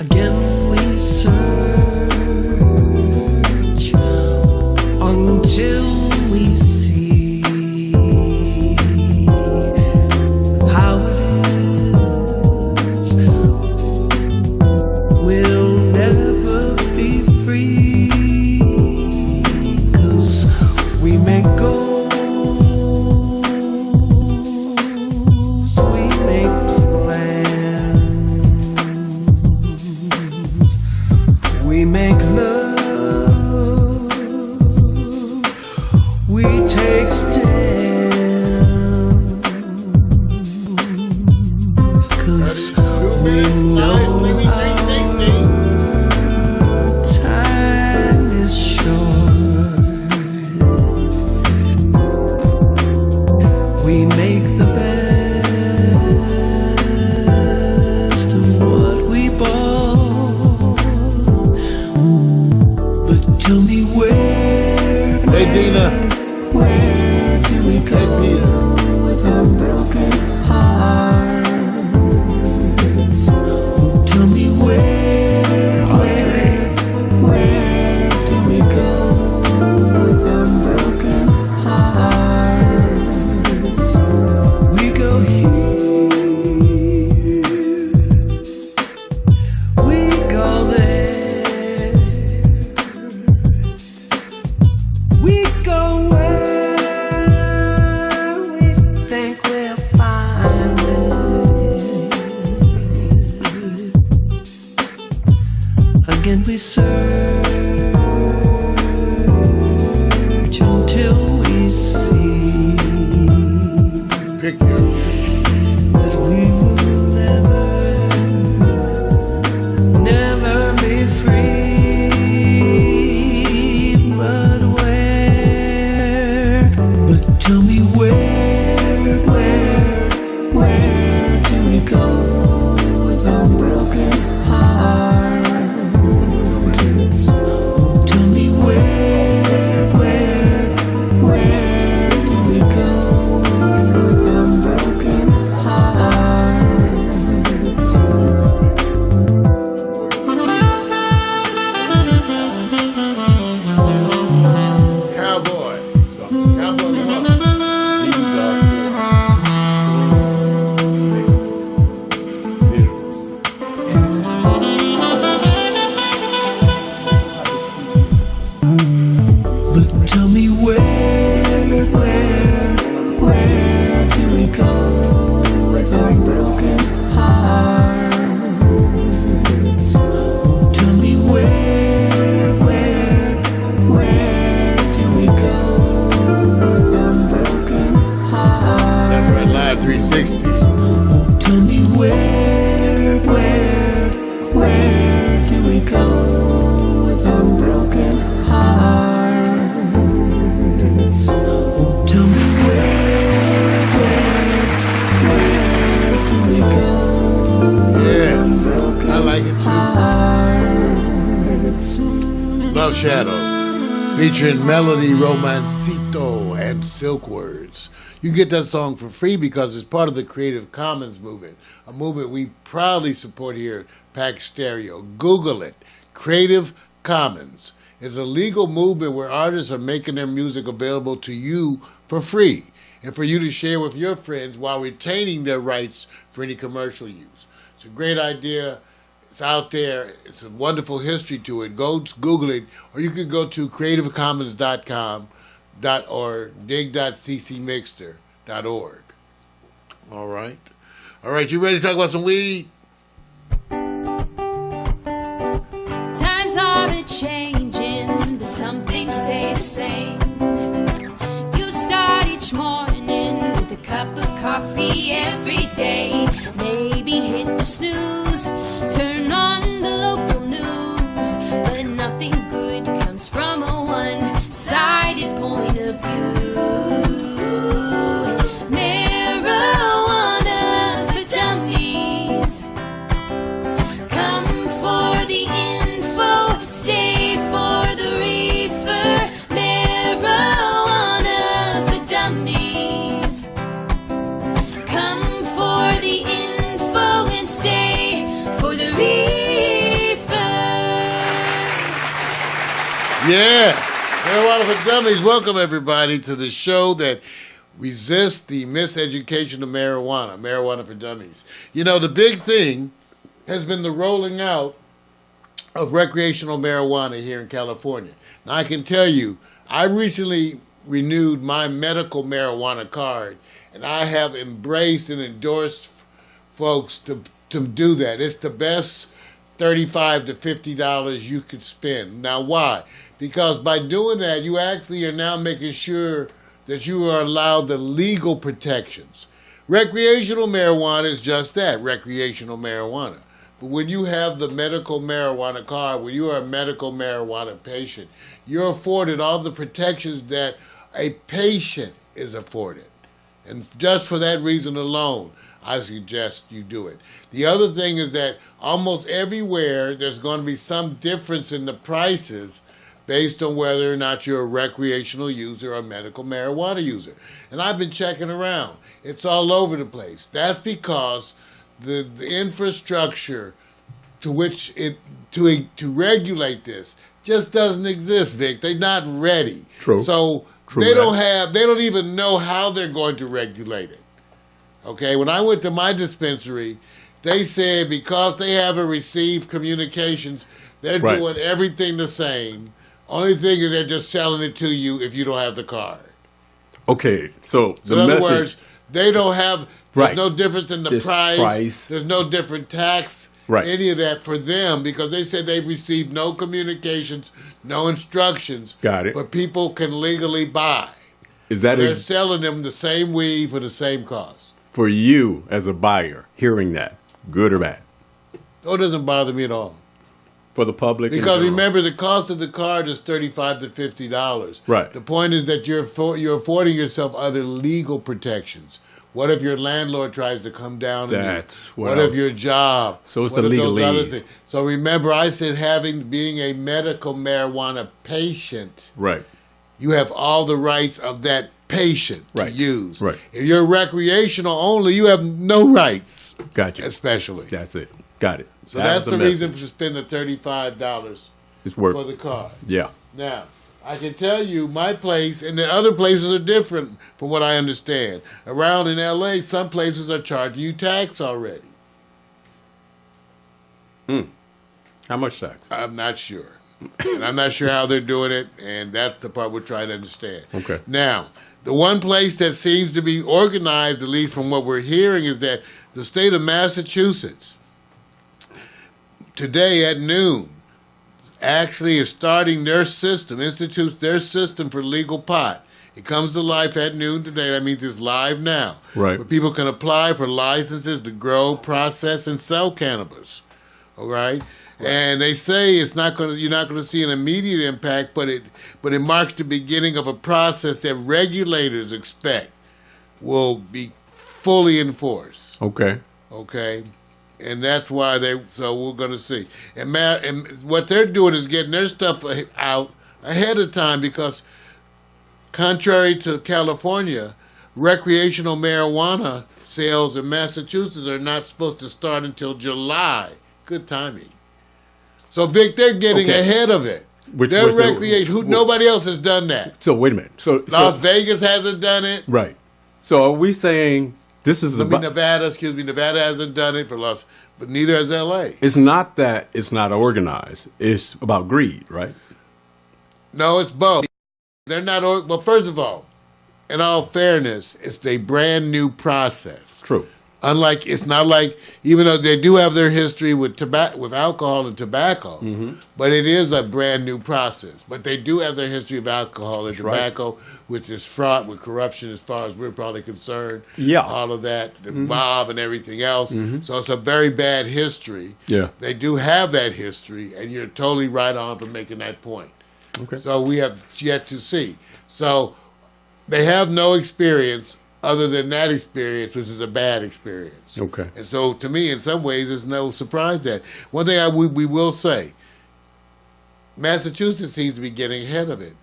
Again we search until we see how it is. We'll never be free, 'cause we make goals, we make plans, we make love, we take stands, 'cause we know time is short. We make the best of what we bought. But tell me where, Hey, Dina. where do we go Hey, Peter. with our broken hearts? Oh, tell me where do we go with our broken hearts? We go here, we go there, we go where we think we'll find it. Again we search until we see Pick your that we will never be free. But where where do we go with our broken hearts? Tell me where do we go? Yes, I like it too. Love Shadow, featuring Melody Romancito and Silkwords. You get that song for free because it's part of the Creative Commons movement, a movement we proudly support here at Pack Stereo. Google it. Creative Commons. It's a legal movement where artists are making their music available to you for free and for you to share with your friends while retaining their rights for any commercial use. It's a great idea. It's out there. It's a wonderful history to it. Go Google it, or you can go to creativecommons.com or dig.ccmixter.org. All right. All right, you ready to talk about some weed? Times are a-changing, but some things stay the same. You start each morning with a cup of coffee every day. Maybe hit the snooze, turn on the local news, but nothing good comes from a one-sided point of view. Marijuana for dummies. Come for the info, stay for the reefer. Marijuana for dummies. Come for the info and stay for the reefer. Yeah. Marijuana for Dummies. Welcome, everybody, to the show that resists the miseducation of marijuana. Marijuana for Dummies. You know, the big thing has been the rolling out of recreational marijuana here in California. Now, I can tell you, I recently renewed my medical marijuana card, and I have embraced and endorsed folks to do that. It's the best $35 to $50 you could spend. Now, why? Because by doing that, you actually are now making sure that you are allowed the legal protections. Recreational marijuana is just that, recreational marijuana. But when you have the medical marijuana card, when you are a medical marijuana patient, you're afforded all the protections that a patient is afforded. And just for that reason alone, I suggest you do it. The other thing is that almost everywhere there's going to be some difference in the prices based on whether or not you're a recreational user or a medical marijuana user. And I've been checking around. It's all over the place. That's because the infrastructure to which to regulate this just doesn't exist, Vic. They're not ready. True. So True they that. don't even know how they're going to regulate it. Okay, when I went to my dispensary, they said because they haven't received communications, they're Right. doing everything the same. Only thing is they're just selling it to you if you don't have the card. Okay, so So the in other message, words, they don't have, there's Right. no difference in the This price. There's no different tax, Right. any of that for them because they said they've received no communications, no instructions. Got it. But people can legally buy. is that They're a, selling them the same weed for the same cost. for you as a buyer, hearing that, good or bad? Oh, it doesn't bother me at all. For the public? in Because general? remember, the cost of the card is $35 to $50. Right. The point is that you're affording yourself other legal protections. What if your landlord tries to come down on you? That's what What I if was- your job? So it's What the if those other legalese. things? So remember, I said being a medical marijuana patient, Right. you have all the rights of that patient Right. to use. Right. If you're recreational only, you have no rights, Got you. especially. That's it. Got it. So That that's was the reason message. for spending $35 It's worth. for the card. Yeah. Now, I can tell you my place, and the other places are different from what I understand. Around in LA, some places are charging you tax already. How much tax? I'm not sure. And I'm not sure how they're doing it, and that's the part we're trying to understand. Okay. Now, the one place that seems to be organized, at least from what we're hearing, is that the state of Massachusetts, today at noon, actually is starting their system, institutes their system for legal pot It comes to life at noon today. That means it's live now. Right. Where people can apply for licenses to grow, process, and sell cannabis. All right. And they say you're not going to see an immediate impact, but it marks the beginning of a process that regulators expect will be fully enforced. Okay. Okay. And that's why we're going to see. And what they're doing is getting their stuff out ahead of time, because contrary to California, recreational marijuana sales in Massachusetts are not supposed to start until July. Good timing. So, Vic, they're getting ahead of it. They're recreation. Nobody else has done that. So wait a minute. So Las Vegas hasn't done it. Right. So are we saying this is Nevada hasn't done it but neither has LA. It's not that it's not organized. It's about greed, right? No, it's both. They're not. Well, first of all, in all fairness, it's a brand new process. True. It's not like, even though they do have their history with alcohol and tobacco, but it is a brand new process. But they do have their history of alcohol and tobacco, which is fraught with corruption as far as we're probably concerned. Yeah. All of that, the mob and everything else. So it's a very bad history. Yeah. They do have that history, and you're totally right on for making that point. Okay. So we have yet to see. So they have no experience other than that experience, which is a bad experience. Okay. And so, to me, in some ways, there's no surprise that. One thing we will say, Massachusetts seems to be getting ahead of it.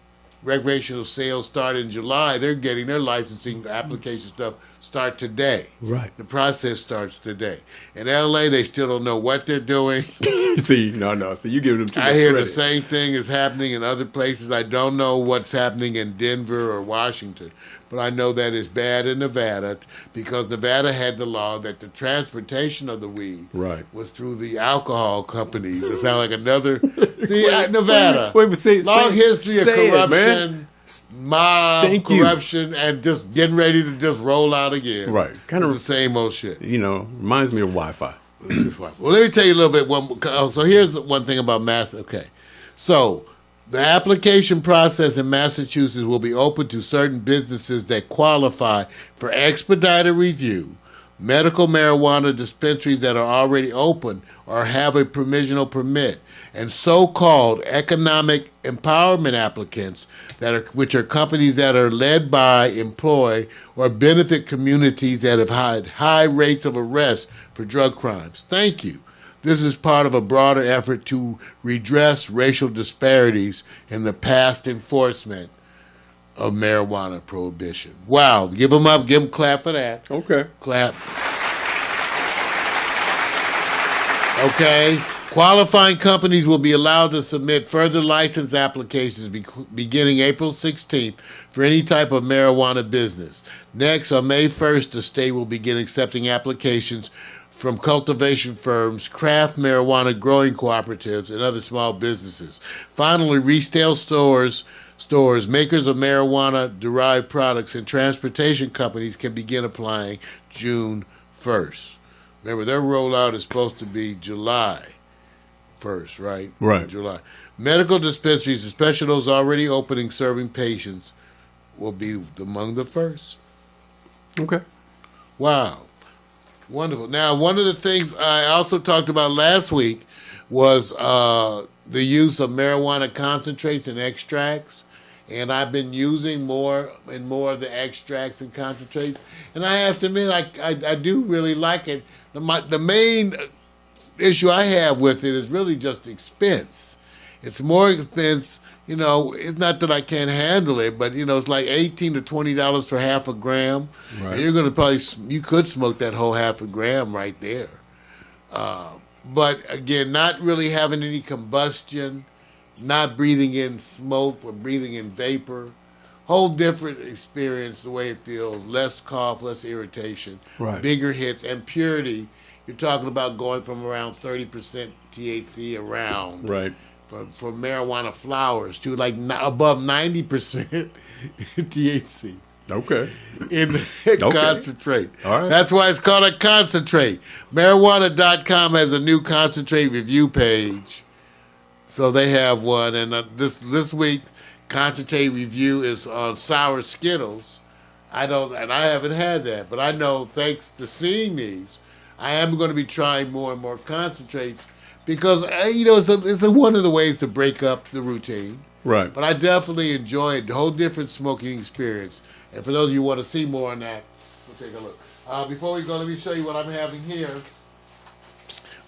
Recreational sales start in July. They're getting their licensing application stuff start today. Right. The process starts today. In LA, they still don't know what they're doing. See, no. So you giving them too much I hear credit. the same thing is happening in other places. I don't know what's happening in Denver or Washington, but I know that it's bad in Nevada, because Nevada had the law that the transportation of the weed was through the alcohol companies. It sounds like another. See, Nevada. Long history of corruption, mob corruption, and just getting ready to just roll out again. Right. Kind of the same old shit. Reminds me of Wi-Fi. Well, let me tell you a little bit. So here's one thing about Okay. So the application process in Massachusetts will be open to certain businesses that qualify for expedited review, medical marijuana dispensaries that are already open or have a provisional permit, and so-called economic empowerment applicants which are companies that are led by, employ, or benefit communities that have had high rates of arrest for drug crimes. Thank you. This is part of a broader effort to redress racial disparities in the past enforcement of marijuana prohibition. Wow. Give them up. Give them clap for that. Okay. Clap. Okay. Qualifying companies will be allowed to submit further license applications beginning April 16th for any type of marijuana business. Next, on May 1st, the state will begin accepting applications from cultivation firms, craft marijuana growing cooperatives, and other small businesses. Finally, retail stores, makers of marijuana-derived products, and transportation companies can begin applying June 1st. Remember, their rollout is supposed to be July 1st, right? Right. July. Medical dispensaries, especially those already opening serving patients, will be among the first. Okay. Wow. Wonderful. Now, one of the things I also talked about last week was the use of marijuana concentrates and extracts. And I've been using more and more of the extracts and concentrates. And I have to admit, I do really like it. The main issue I have with it is really just expense. It's more expense. It's not that I can't handle it, but it's like $18 to $20 for half a gram. Right. And you're going to you could smoke that whole half a gram right there. But again, not really having any combustion, not breathing in smoke or breathing in vapor. Whole different experience, the way it feels. Less cough, less irritation, right. Bigger hits, and purity. You're talking about going from around 30% THC around. Right. For marijuana flowers to like above 90% THC. Okay. In the concentrate. All right. That's why it's called a concentrate. Marijuana.com has a new concentrate review page. So they have one. And this week, concentrate review is on sour Skittles. I haven't had that, but I know thanks to seeing these, I am going to be trying more and more concentrates because it's one of the ways to break up the routine. Right. But I definitely enjoy it, a whole different smoking experience. And for those of you who want to see more on that, we'll take a look. Before we go, let me show you what I'm having here.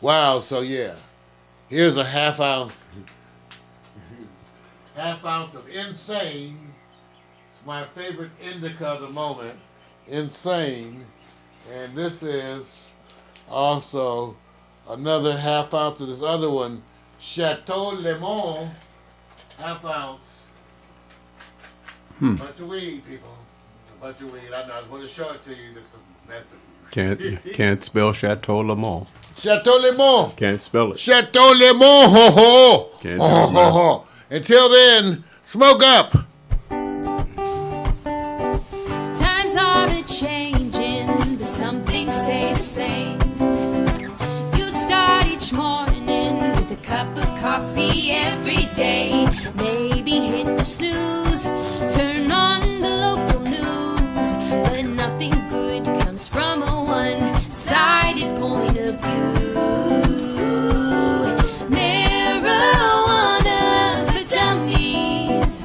Wow, so yeah. Here's a half ounce of Insane. It's my favorite indica of the moment. Insane. And this is also another half ounce of this other one. Chateau Le Mont. Half ounce. Bunch of weed, people. A bunch of weed. I know. I was going to show it to you just to mess with you. Can't spell Chateau Le Mont. Chateau Le Mont. Can't spell it. Chateau Le Mont. Ho ho. Can't Ho do it, ho man. ho. Until then, smoke up. Times are a-changing, but some things stay the same. You start each morning with a cup of coffee every day. Maybe hit the snooze, turn on the local news, but nothing good comes from a one-sided point of view. Marijuana for dummies.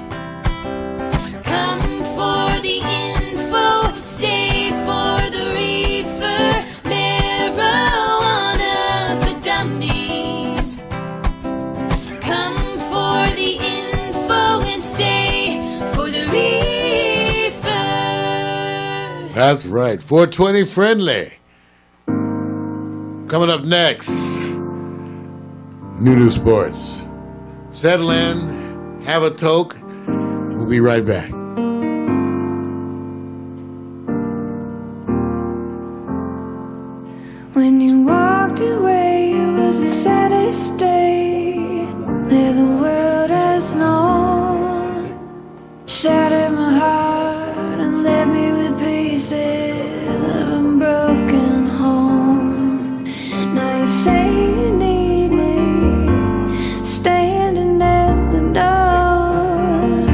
Come for the info, stay for the reefer. Marijuana for dummies. Come for the info and stay for the reefer. That's right. 420 friendly. Coming up next, New Sports. Settle in, have a toke. We'll be right back. When you walked away, it was the saddest day that the world has known. Shattered my heart and left me with pieces of a broken home. Now you say you need me, standing at the door,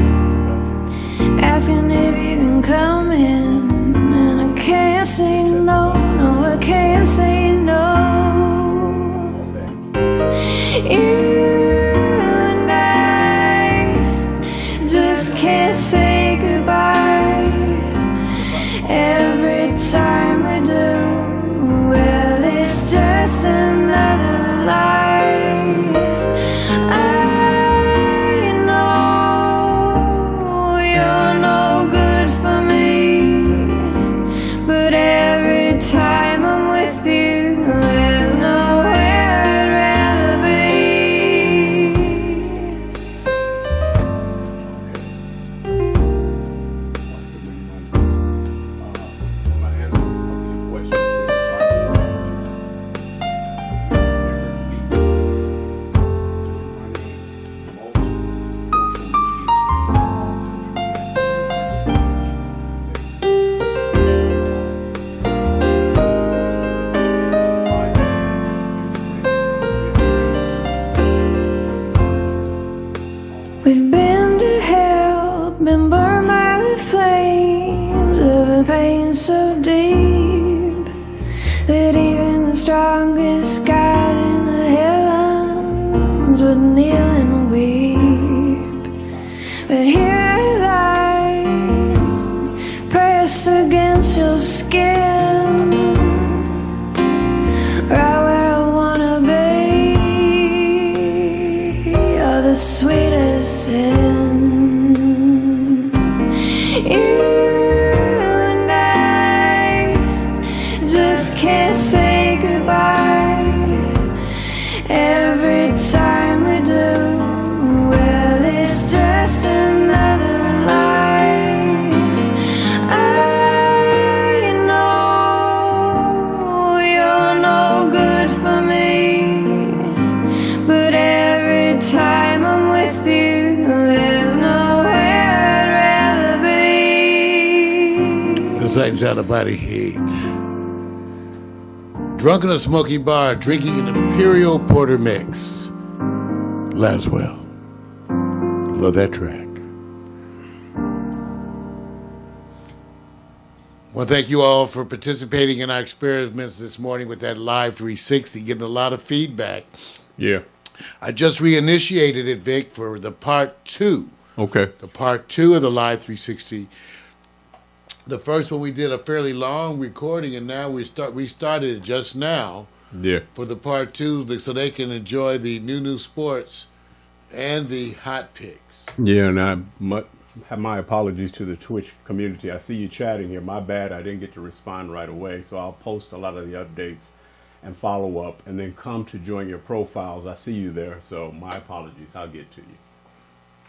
asking if you can come in, and I can't say no, no, I can't say no. You and I just can't say goodbye. Every time we do, well, it's just another lie. I know you're no good for me, but every time I'm with you, there's nowhere I'd rather be. We've been to hell, been burned by the flames of a pain so deep that even the strongest God in the heavens would kneel and weep. But here I lie, pressed against your skin, right where I wanna be. You're the sweetest sin. You and I just can't say goodbye. Every time we do, well, it's just another lie. I know you're no good for me, but every time I'm with you, there's nowhere I'd rather be. This ain't how nobody hates. Drunk in a smoky bar, drinking an Imperial Porter mix. Laswell. Love that track. Well, thank you all for participating in our experiments this morning with that Live 360, getting a lot of feedback. Yeah. I just reinitiated it, Vic, for the part 2. Okay. The part 2 of the Live 360. The first one we did a fairly long recording, and now we started it just now. Yeah. For the part 2, so they can enjoy the new sports and the hot picks. Yeah, and I have my apologies to the Twitch community. I see you chatting here. My bad, I didn't get to respond right away, so I'll post a lot of the updates and follow up, and then come to join your profiles. I see you there, so my apologies. I'll get to you.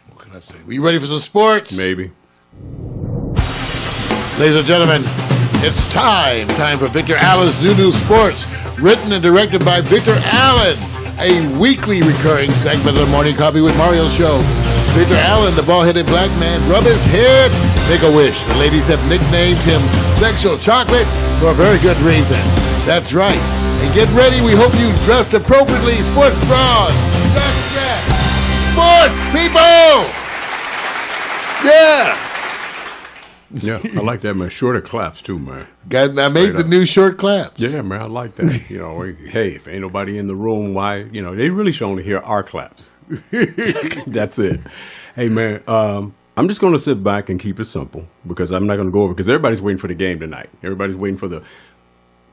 What can I say? We ready for some sports? Maybe. Ladies and gentlemen, it's time for Victor Allen's New Sports, written and directed by Victor Allen, a weekly recurring segment of the Morning Coffee with Mario show. Victor Allen, the bald-headed black man, rub his head, make a wish. The ladies have nicknamed him Sexual Chocolate for a very good reason. That's right. And get ready, we hope you dressed appropriately. Sports Bras, sports people! Yeah! Yeah, I like that, man. Shorter claps, too, man. I made the new short claps. Yeah, man, I like that. Hey, if ain't nobody in the room, why, they really should only hear our claps. That's it. Hey, man, I'm just going to sit back and keep it simple because I'm not going to go over, because everybody's waiting for the game tonight. Everybody's waiting for the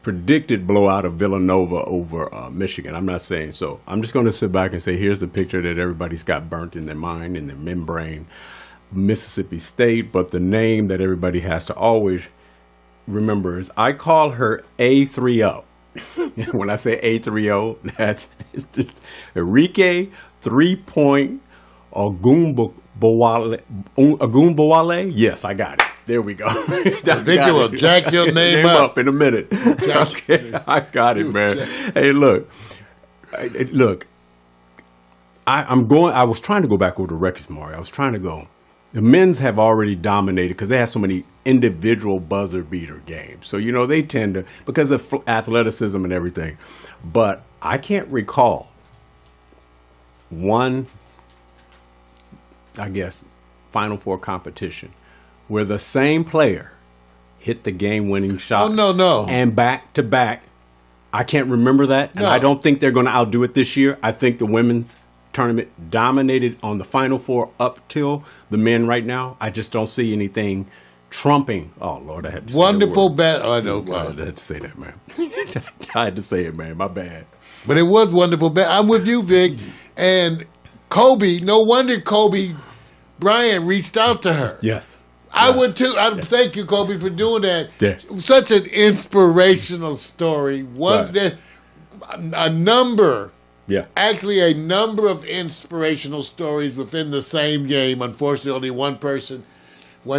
predicted blowout of Villanova over Michigan. I'm not saying so. I'm just going to sit back and say, here's the picture that everybody's got burnt in their mind, in their membrane. Mississippi State, but the name that everybody has to always remember is, I call her A30. When I say A30, that's Enrique 3-point Ogunbowale. Yes, I got it. There we go. I think you will jack your name up in a minute. Okay, I got it, man. Hey, look. I was trying to go back over the records, Mario. I was trying to go. The men's have already dominated because they have so many individual buzzer beater games. So, they tend to, because of athleticism and everything. But I can't recall one, I guess, Final Four competition where the same player hit the game-winning shot. Oh, no. And back-to-back. I can't remember that. No. And I don't think they're going to outdo it this year. I think the women's tournament dominated on the Final Four up till the men right now. I just don't see anything trumping. Oh, Lord, I had to say wonderful that bet. I know. I had to say that, man. I had to say it, man. My bad. But it was wonderful bet. I'm with you, Vic. And Kobe, no wonder Kobe Bryant reached out to her. Yes. I would too. Thank you, Kobe, for doing that. Yeah. Such an inspirational story. A number. Yeah. Actually, a number of inspirational stories within the same game. Unfortunately, only one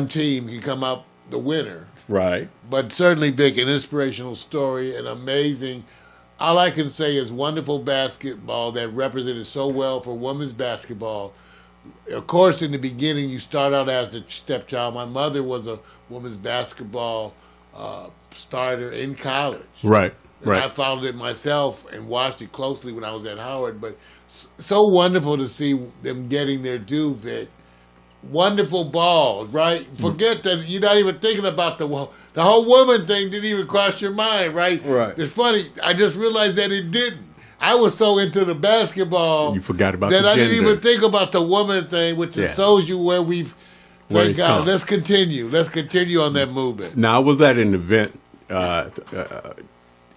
team can come out the winner. Right. But certainly, Vic, an inspirational story, an amazing. All I can say is wonderful basketball that represented so well for women's basketball. Of course, in the beginning, you start out as the stepchild. My mother was a women's basketball starter in college. Right. And I followed it myself and watched it closely when I was at Howard. But so wonderful to see them getting their due, Vic. Wonderful balls, right? Forget that you're not even thinking about the whole woman thing didn't even cross your mind, right? Right. It's funny. I just realized that it didn't. I was so into the basketball You forgot about that the I didn't gender. even think about the woman thing, which shows you where we've. Thank God. Let's continue. Let's continue on that movement. Now, I was at an event,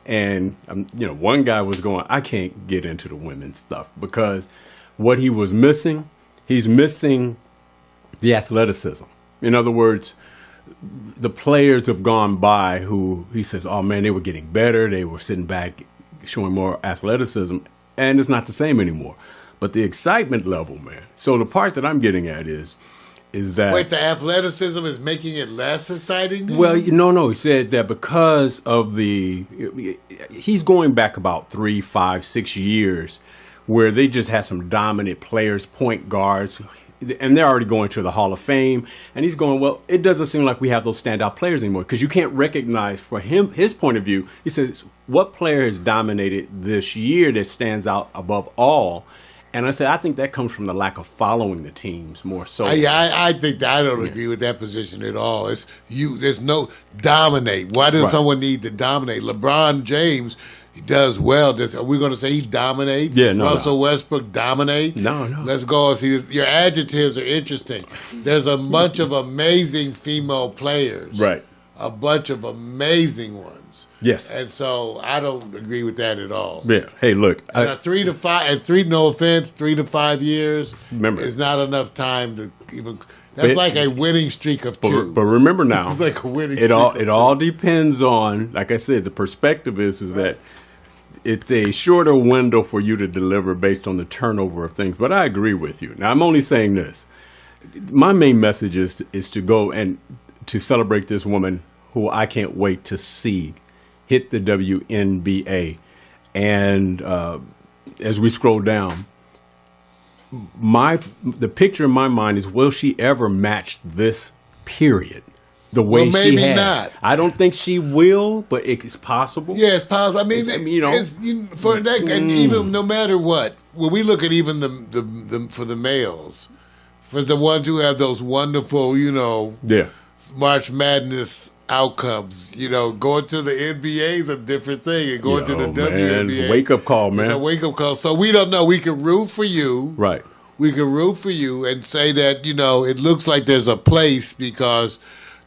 and one guy was going, I can't get into the women's stuff because what he was missing, he's missing the athleticism. In other words, the players have gone by who he says, oh man, they were getting better. They were sitting back, showing more athleticism, and it's not the same anymore. But the excitement level, man. So the part that I'm getting at is that... Wait, the athleticism is making it less exciting? Well, no. He said that because of he's going back about 3, 5, 6 years where they just had some dominant players, point guards, and they're already going to the Hall of Fame. And he's going, well, it doesn't seem like we have those standout players anymore because you can't recognize, for him, his point of view, he says, what player has dominated this year that stands out above all? And I said, I think that comes from the lack of following the teams more so. I think that I don't agree with that position at all. It's you. There's no dominate. Why does someone need to dominate? LeBron James, he does well. Are we going to say he dominates? Yeah, no. Russell Westbrook dominate? No. Let's go and see. Your adjectives are interesting. There's a bunch of amazing female players. Right. A bunch of amazing ones. Yes. And so I don't agree with that at all. Yeah. Hey, look. Now, 3 to 5, and 3, no offense, 3 to 5 years is not enough time to even. That's like a winning streak of 2. But remember now, it's like a winning streak. It all depends on, like I said, the perspective is that it's a shorter window for you to deliver based on the turnover of things. But I agree with you. Now, I'm only saying this. My main message is to go and to celebrate this woman who I can't wait to see hit the WNBA. And as we scroll down, the picture in my mind is, will she ever match this period the way well, maybe she had? Not. I don't think she will, but it's possible. Yeah, it's possible. I mean, for that, and even no matter what, when we look at even the for the males, for the ones who have those wonderful, March Madness outcomes, going to the NBA is a different thing, and going to the WNBA, wake up call, man. It's a wake up call. So we don't know. We can root for you, right? We can root for you and say that it looks like there's a place because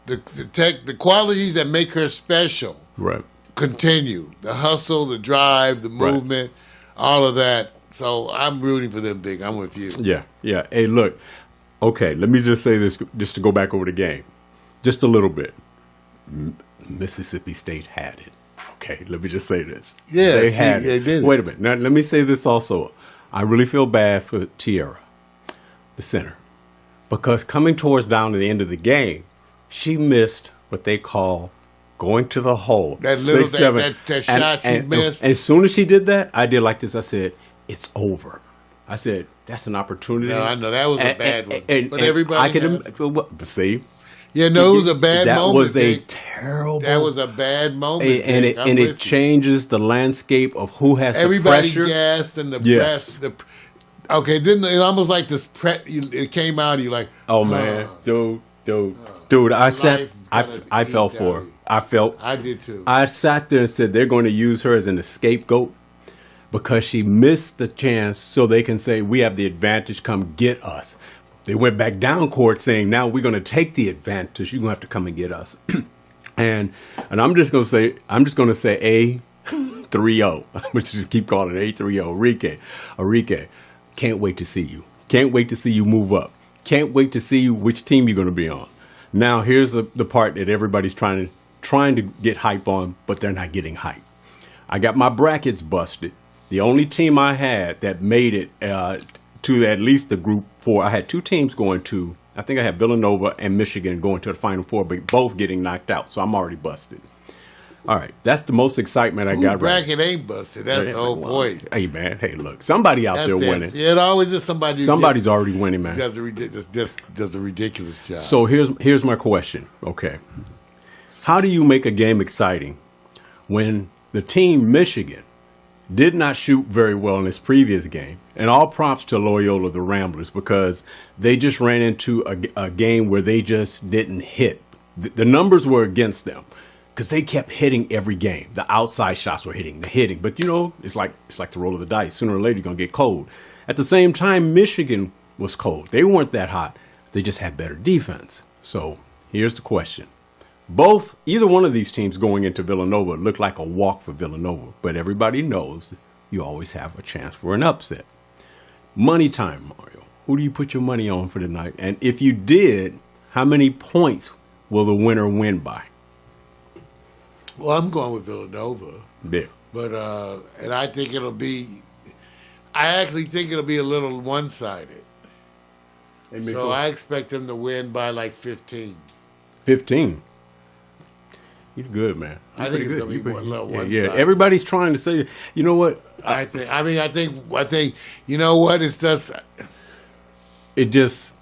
the qualities that make her special, right, continue. The hustle, the drive, the movement, all of that. So I'm rooting for them big. I'm with you. Yeah. Hey, look. Okay, let me just say this, just to go back over the game, just a little bit. Mississippi State had it. Okay, let me just say this. Yeah, they had it. They did. Wait a minute. Now, let me say this also. I really feel bad for Tierra, the center, because coming towards down to the end of the game, she missed what they call going to the hole. That little that shot she missed. And as soon as she did that, I did like this. I said, "It's over." I said, "That's an opportunity." No, I know that was a bad one. But everybody see. Yeah, no, it was a bad moment. That was a terrible. That was a bad moment, and it changes the landscape of who has everybody the pressure. Gassed and the press. Okay, then it almost like this. It came out. You like, oh man, dude. I sat. I felt for her. I did too. I sat there and said they're going to use her as an scapegoat because she missed the chance, so they can say we have the advantage. Come get us. They went back down court saying, now we're going to take the advantage. You're going to have to come and get us. and I'm just going to say A30. Which just keep calling it A30. Arike, can't wait to see you. Can't wait to see you move up. Can't wait to see which team you're going to be on. Now, here's the part that everybody's trying to get hype on, but they're not getting hype. I got my brackets busted. The only team I had that made it to at least the group 4. I had 2 teams going to, I think I had Villanova and Michigan going to the Final 4, but both getting knocked out. So I'm already busted. All right. That's the most excitement I got. Bracket ain't busted. That's the whole point. Hey, man. Hey, look. Somebody out there winning. Yeah, it always is somebody. Somebody's already winning, man. Does a ridiculous job. So here's my question. Okay. How do you make a game exciting when the team Michigan did not shoot very well in this previous game? And all props to Loyola, the Ramblers, because they just ran into a game where they just didn't hit. The numbers were against them because they kept hitting every game. The outside shots were hitting, But, it's like the roll of the dice. Sooner or later, you're going to get cold. At the same time, Michigan was cold. They weren't that hot. They just had better defense. So here's the question. Either one of these teams going into Villanova looked like a walk for Villanova. But everybody knows you always have a chance for an upset. Money time, Mario. Who do you put your money on for tonight? And if you did, how many points will the winner win by? Well, I'm going with Villanova. Yeah. But and I actually think it'll be a little one-sided. So I expect them to win by like 15. 15? You're good, man. I think it's going to be a little one-sided. Yeah, everybody's trying to say, you know what? I think, you know what? It's just... It just...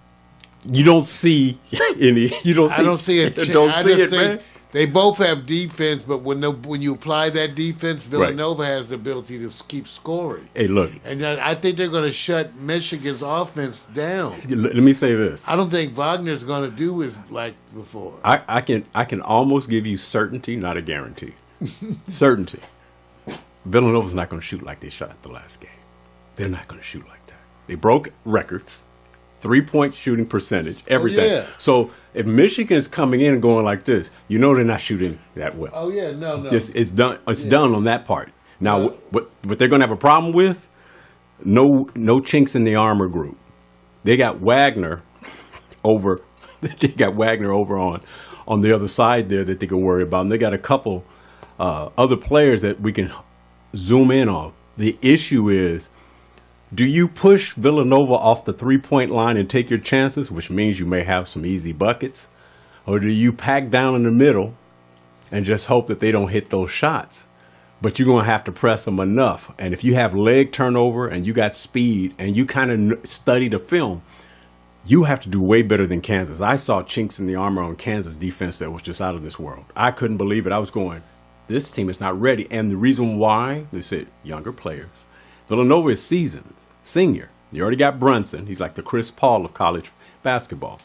You don't see any... You don't see... I don't see it. Don't see it, man. They both have defense, but when you apply that defense, Villanova has the ability to keep scoring. Hey, look. And I think they're going to shut Michigan's offense down. Let me say this. I don't think Wagner's going to do as like before. I can almost give you certainty, not a guarantee. Certainty. Villanova's not going to shoot like they shot the last game. They're not going to shoot like that. They broke records, 3-point shooting percentage, everything. Oh, yeah. So if Michigan's coming in and going like this, you know they're not shooting that well. Oh yeah, no. It's done. It's done on that part. Now, what they're going to have a problem with? No chinks in the armor group. They got Wagner over. They got Wagner over on the other side there that they can worry about. And they got a couple other players that we can zoom in on. The issue is, do you push Villanova off the 3-point line and take your chances, which means you may have some easy buckets? Or do you pack down in the middle and just hope that they don't hit those shots? But you're going to have to press them enough. And if you have leg turnover and you got speed and you kind of study the film, you have to do way better than Kansas. I saw chinks in the armor on Kansas defense that was just out of this world. I couldn't believe it. I was going, this team is not ready. And the reason why, they said younger players. Villanova is seasoned, senior. You already got Brunson. He's like the Chris Paul of college basketball.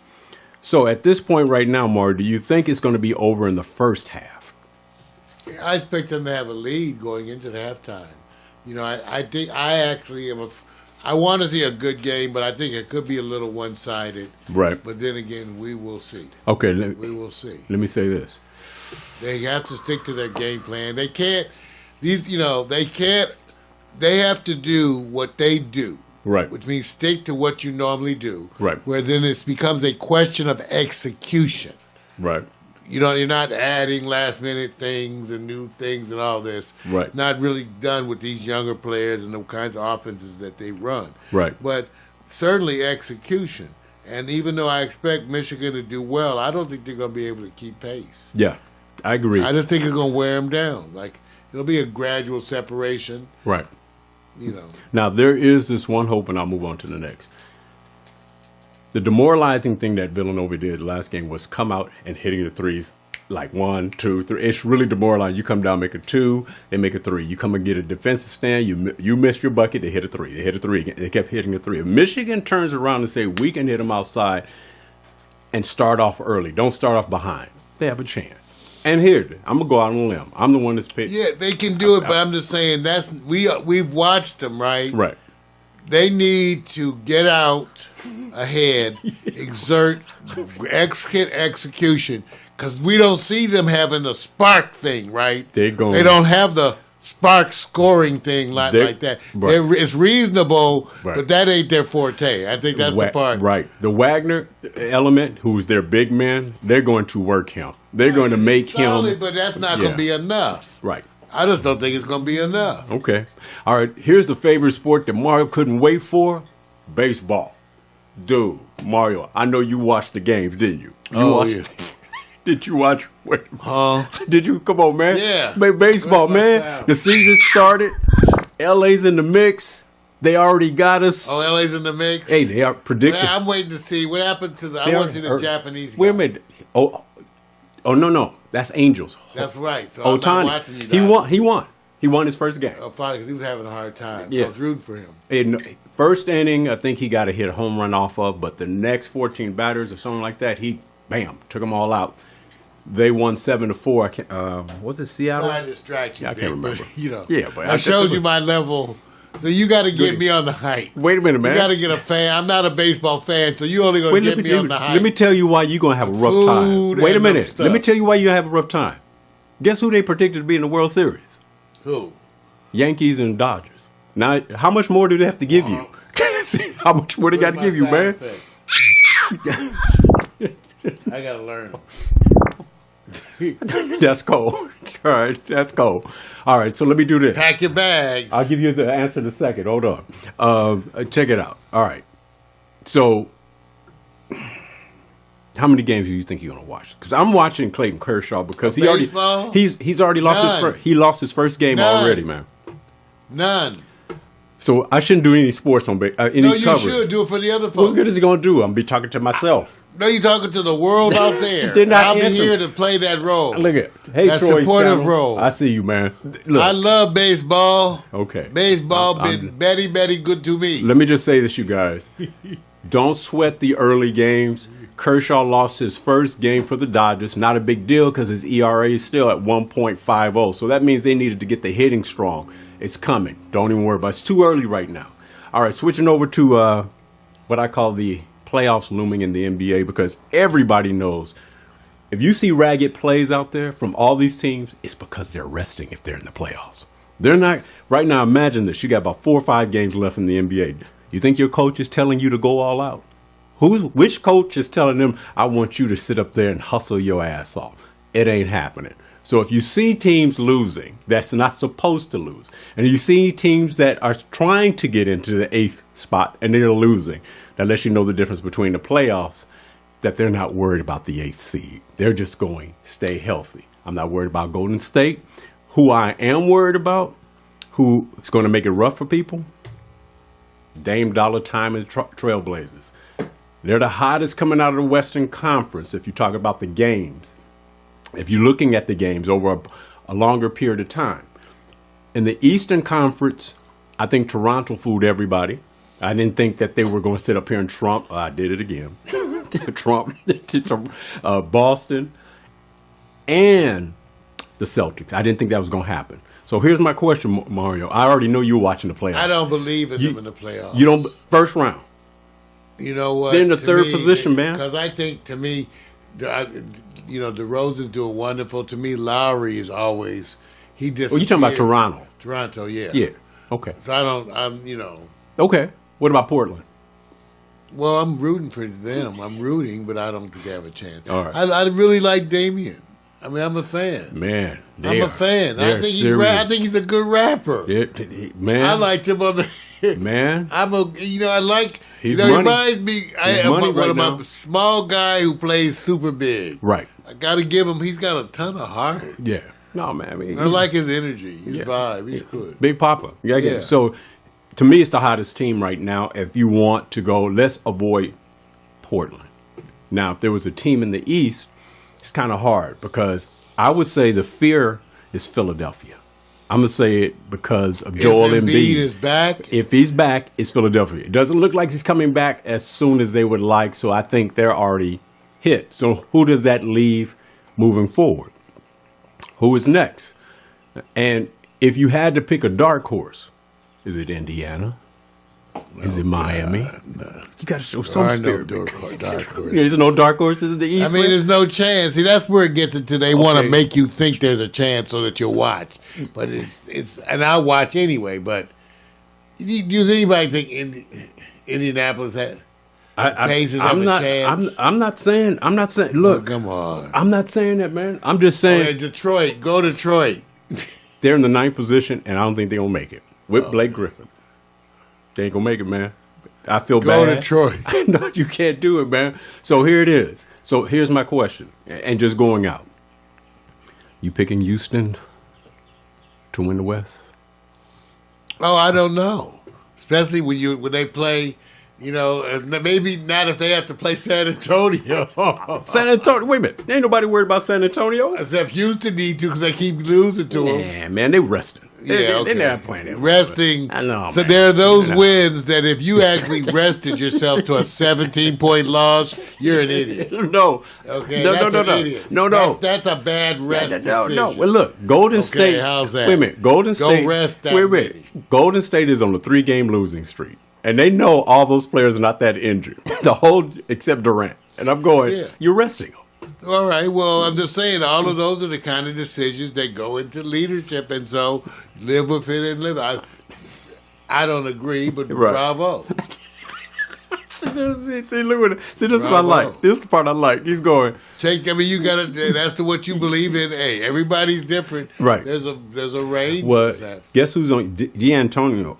So at this point right now, Maury, do you think it's going to be over in the first half? I expect them to have a lead going into the halftime. You know, I think I actually am I want to see a good game, but I think it could be a little one-sided. Right. But then again, we will see. Okay. We will see. Let me say this. They have to stick to their game plan. They can't. They have to do what they do. Right. Which means stick to what you normally do. Right. Where then it becomes a question of execution. Right. You know, you're not adding last minute things and new things and all this. Right. Not really done with these younger players and the kinds of offenses that they run. Right. But certainly execution. And even though I expect Michigan to do well, I don't think they're going to be able to keep pace. Yeah, I agree. I just think it's going to wear them down. Like, it'll be a gradual separation. Right. You know. Now, there is this one hope, and I'll move on to the next. The demoralizing thing that Villanova did last game was come out and hitting the threes like 1, 2, 3. It's really demoralizing. You come down, make a 2, they make a 3. You come and get a defensive stand, you missed your bucket, they hit a 3. They hit a 3 again. They kept hitting a 3. If Michigan turns around and say, we can hit them outside and start off early, don't start off behind, they have a chance. And here, I'm going to go out on a limb. I'm the one that's picked. Yeah, they can do it, but I'm just saying we've watched them, right? Right. They need to get out ahead, exert, execute execution, because we don't see them having the spark thing, right? They don't have the spark scoring thing like that. Right. It's reasonable, Right. but that ain't their forte. I think that's the part. Right. The Wagner element, who's their big man, they're going to work him. They're going to make Solid, him. but that's not going to be enough. Right. I just don't think it's going to be enough. Okay. All right. Here's the favorite sport that Mario couldn't wait for: baseball. Dude, Mario, I know you watched the games, didn't you? Yeah. Did you watch? Did you? Come on, man. Yeah. Baseball, man. The season started. LA's in the mix. They already got us. Oh, LA's in the mix. Hey, they are prediction. Well, I'm waiting to see what happened to I want to see the Japanese guy. Wait a minute. Oh no. That's Angels. That's right. So I'm not Ohtani. watching you. He won. He won his first game. Oh, probably because he was having a hard time. Yeah. I was rooting for him. In first inning, I think he got a hit home run off of, but the next 14 batters or something like that, he took them all out. They won 7-4. Was it Seattle? Sorry to distract you. I can't remember. But, Yeah, but I showed you my level. So you got to get me on the hype. Wait a minute, man. You got to get a fan. I'm not a baseball fan, so you only going to get me on the hype. Let me tell you why you're going to have a rough time. Wait a minute. Let me tell you why you have a rough time. Guess who they predicted to be in the World Series? Who? Yankees and Dodgers. Now, how much more do they have to give you? How much more they got to give you, man? I got to learn. That's cold. All right, that's cold. All right, so let me do this. Pack your bags. I'll give you the answer in a second. Hold on. Check it out. All right. So, how many games do you think you're gonna watch? Because I'm watching Clayton Kershaw because he's already lost his first game already, man. None. So I shouldn't do any sports on any No, you coverage. should do it for the other What folks. good is it going to do? I'm be talking to myself. No, you're talking to the world out there. They're not I'll be answering. here to play that role. Look at hey that Troy supportive Channel. role. I see you, man. Look, I love baseball. okay. Baseball I'm- been very good to me. Let me just say this, you guys. Don't sweat the early games. Kershaw lost his first game for the Dodgers. Not a big deal because his ERA is still at 1.50. So that means they needed to get the hitting strong. It's coming. Don't even worry about it. It's too early right now. All right, switching over to what I call the playoffs looming in the NBA, because everybody knows if you see ragged plays out there from all these teams, it's because they're resting if they're in the playoffs. They're not. Right now, imagine this. You got about 4 or 5 games left in the NBA. You think your coach is telling you to go all out? Which coach is telling them, I want you to sit up there and hustle your ass off? It ain't happening. So if you see teams losing, that's not supposed to lose. And you see teams that are trying to get into the 8th spot and they're losing, that lets you know the difference between the playoffs, that they're not worried about the 8th seed. They're just going, stay healthy. I'm not worried about Golden State. Who I am worried about, who is going to make it rough for people, Dame Dollar Time and Trailblazers. They're the hottest coming out of the Western Conference if you talk about the games. If you're looking at the games over a longer period of time. In the Eastern Conference, I think Toronto fooled everybody. I didn't think that they were going to sit up here and Trump. I did it again. Trump, Boston, and the Celtics. I didn't think that was going to happen. So here's my question, Mario. I already know you're watching the playoffs. I don't believe in them in the playoffs. You don't first round. You know what? They're in the To third me, position, man. Because I think, to me, DeRozan's doing wonderful. To me, Lowry is always he just. Oh, you talking about Toronto? Toronto, yeah. Yeah. Okay. So I'm. Okay. What about Portland? Well, I'm rooting for them. I'm rooting, but I don't think they have a chance. All right. I really like Damian. I mean, I'm a fan. Man, I'm a fan. I think he's a good rapper. Man, I liked him on the. Man, I like. He's He money. reminds me. He's money right of now. my small guy who plays super big. Right. I got to give him. He's got a ton of heart. Yeah. No, man. I mean, I like his energy, his vibe. He's good. Big Papa. Yeah. Yeah. So, to me, it's the hottest team right now. If you want to go, let's avoid Portland. Now, if there was a team in the East, it's kind of hard because I would say the fear is Philadelphia. I'm going to say it because of Joel If Embiid. Embiid is back. If he's back, it's Philadelphia. It doesn't look like he's coming back as soon as they would like, so I think they're already hit. So who does that leave moving forward? Who is next? And if you had to pick a dark horse, is it Indiana? Is it Miami? No. You got to show some spirit. Dark horse. There's no dark horses in the East. I mean, there's no chance. See, that's where it gets into. They want to Okay. make you think there's a chance so that you'll watch. But it's and I watch anyway. But does anybody think Indianapolis had? Pacers have I'm a not. chance? I'm not saying. I'm not saying. Look, come on. I'm not saying that, man. I'm just saying Okay, Detroit, go Detroit. they're in the 9th position, and I don't think they're gonna make it with Blake Griffin. They ain't gonna make it, man. I feel Go bad. Detroit. I know you can't do it, man. So here it is. So here's my question, and just going out. You picking Houston to win the West? Oh, I don't know. Especially when they play, maybe not if they have to play San Antonio. San Antonio. Wait a minute. Ain't nobody worried about San Antonio. Except Houston need to because they keep losing to them. Yeah, man, they resting. Yeah, They're not playing that. Resting. I know. So man. there are those I know. wins that if you actually rested yourself to a 17-point loss, you're an idiot. No. Okay, No, that's no, an no. idiot. No. That's a bad rest No. decision. Well, look, Golden Okay, State. how's that? Wait a minute. Golden Go State. rest that Wait a minute. Golden State is on a 3-game losing streak, and they know all those players are not that injured. The whole except Durant, and I'm going. Yeah. You're resting them. All right. Well, I'm just saying all of those are the kind of decisions that go into leadership, and so live with it and live. I don't agree, but Right. bravo. See, this is what I Bravo. like. This is the part I like. He's going. You gotta. That's what you believe in. Hey, everybody's different. Right. There's a range. Well, of that. guess who's on D'Antonio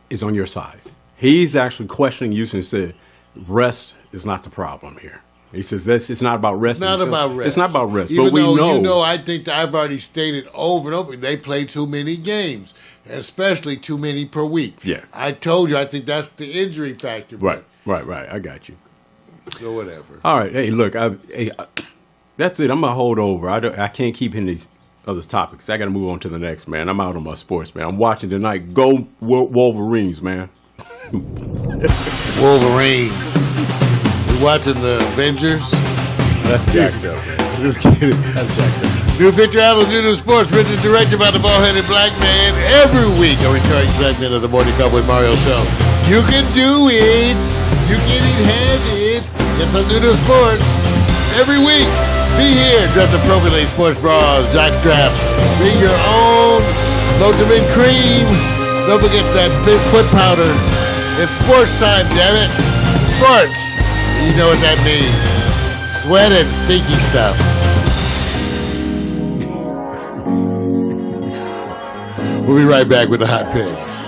is on your side. He's actually questioning you and said, rest is not the problem here. He says it's not about rest. It's not about rest. It's not about rest. Even but we though, know. I think I've already stated over and over, they play too many games. especially too many per week. Yeah. I told you, I think that's the injury factor. Right. I got you. So whatever. All right. Hey, look, that's it. I'm going to hold over. I can't keep hitting these other topics. I got to move on to the next, man. I'm out on my sports, man. I'm watching tonight. Go Wolverines, man. Wolverines. We watching the Avengers? That's jacked up, man. Just kidding. That's jacked up. New Picture Outlook, New Sports, written and directed by the bald-headed black man. Every week, a recurring segment of the Morning Cup with Mario show. You can do it. You can have it. It's a New Sports. Every week, be here. Dress appropriately. Sports bras, jock straps. Bring your own Lotamin cream. Don't forget that foot powder. It's sports time, damn it. Sports. You know what that means. Sweat and stinky stuff. We'll be right back with the hot picks.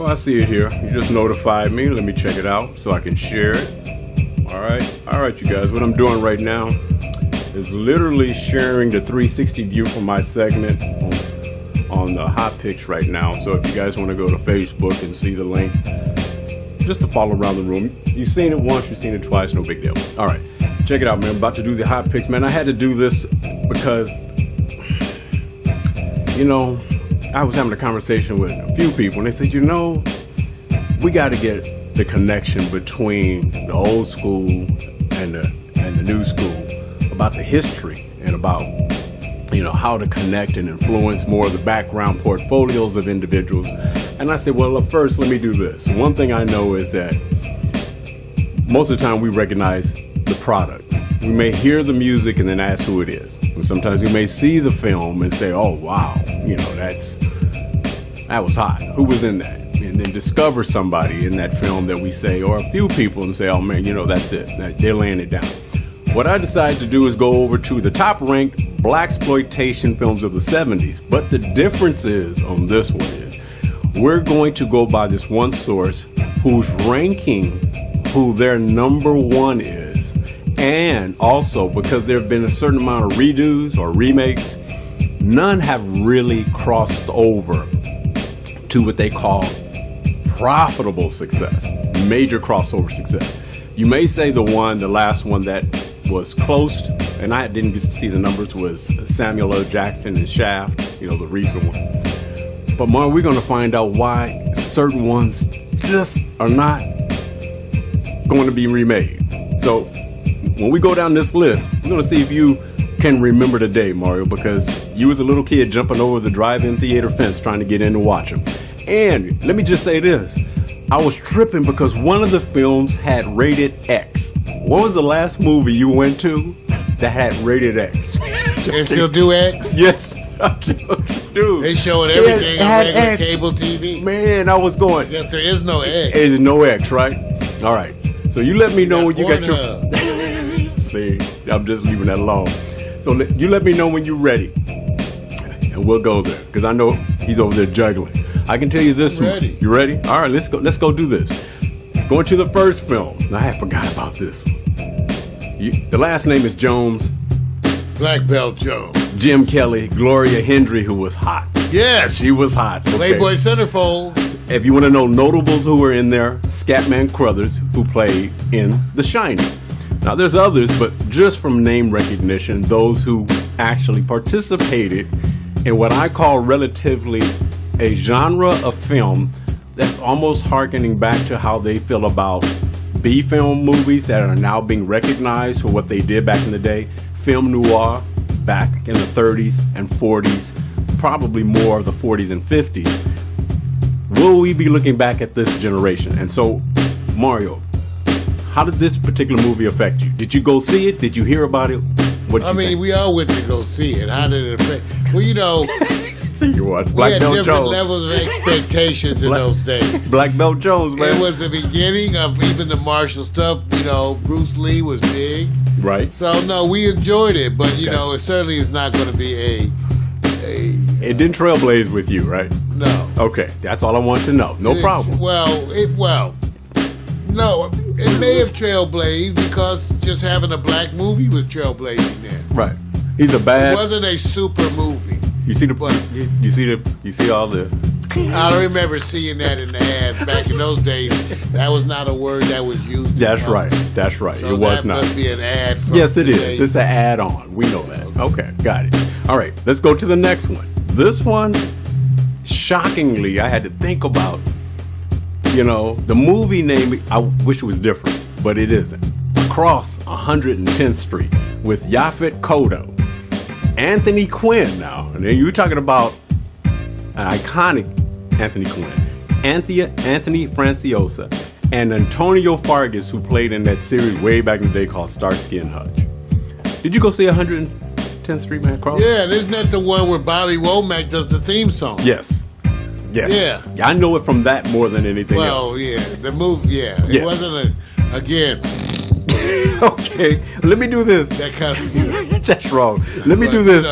I see it here. You just notified me. Let me check it out so I can share it. All right, you guys. What I'm doing right now is literally sharing the 360 view from my segment on the Hot Picks right now. So if you guys want to go to Facebook and see the link, just to follow around the room. You've seen it once, you've seen it twice, no big deal. All right, check it out, man. I'm about to do the Hot Picks, man. I had to do this because, you know, I was having a conversation with a few people, and they said, you know, we got to get the connection between the old school and the new school about the history and about, you know, how to connect and influence more of the background portfolios of individuals. And I said, well, first, let me do this. One thing I know is that most of the time we recognize the product. We may hear the music and then ask who it is. And sometimes we may see the film and say, oh, wow, you know, that was hot. Who was in that? And then discover somebody in that film that we say, or a few people, and say, oh, man, you know, that's it. They're laying it down. What I decided to do is go over to the top-ranked blaxploitation films of the 70s. But the difference is, on this one is, we're going to go by this one source who's ranking who their number one is And also, because there have been a certain amount of redos or remakes, none have really crossed over to what they call profitable success, major crossover success. You may say the last one that was close, and I didn't get to see the numbers, was Samuel L. Jackson and Shaft, the recent one. But Mark, we're going to find out why certain ones just are not going to be remade. So when we go down this list, we're going to see if you can remember the day, Mario, because you was a little kid jumping over the drive-in theater fence trying to get in to watch them. And let me just say this. I was tripping because one of the films had rated X. What was the last movie you went to that had rated X? They still do X? Yes, dude. They showing everything on regular cable TV. Man, I was going. Yes, there is no X. There's no X, right? All right. So you let me know when you got your. See, I'm just leaving that alone. So you let me know when you're ready, and we'll go there because I know he's over there juggling. I can tell you this one. Ready. You ready? All right, let's go do this. Going to the first film. Now, I forgot about this one. The last name is Jones. Black Belt Jones. Jim Kelly, Gloria Hendry, who was hot. Yes. She was hot. Okay. Playboy Centerfold. If you want to know notables who were in there, Scatman Crothers, who played in The Shining. Now, there's others, but just from name recognition, those who actually participated in what I call relatively a genre of film that's almost hearkening back to how they feel about B-film movies that are now being recognized for what they did back in the day. Film noir back in the 30s and 40s, probably more of the 40s and 50s. Will we be looking back at this generation? And so, Mario, how did this particular movie affect you? Did you go see it? Did you hear about it? We all went to go see it. How did it affect? Well, You watch we Black had Belt different Jones. levels of expectations in those days. Black Belt Jones, man. It was the beginning of even the martial stuff. Bruce Lee was big. Right. So, no, we enjoyed it. But, it certainly is not going to be It didn't trailblaze with you, right? No. Okay, that's all I want to know. No problem. No, it may have trailblazed because just having a black movie was trailblazing then. Right. He's a bad. It wasn't a super movie. You see all the. I don't remember seeing that in the ads back in those days. That was not a word that was used. That's right. That's right. So it was that not. Must be an ad. Yes, it is. It's an add-on. We know that. Okay, got it. All right, let's go to the next one. This one, shockingly, I had to think about. The movie name. I wish it was different, but it isn't. Across 110th Street with Yaphet Kotto, Anthony Quinn. Now, and then you're talking about an iconic Anthony Quinn, Anthony Franciosa, and Antonio Fargas, who played in that series way back in the day called Starsky and Hutch. Did you go see 110th Street, man? Cross? Yeah, and isn't that the one where Bobby Womack does the theme song? Yes. Yeah. I know it from that more than anything else. Well, yeah, the movie. Yeah, it wasn't again. Okay, let me do this. That kind of. That's wrong. Let me do this.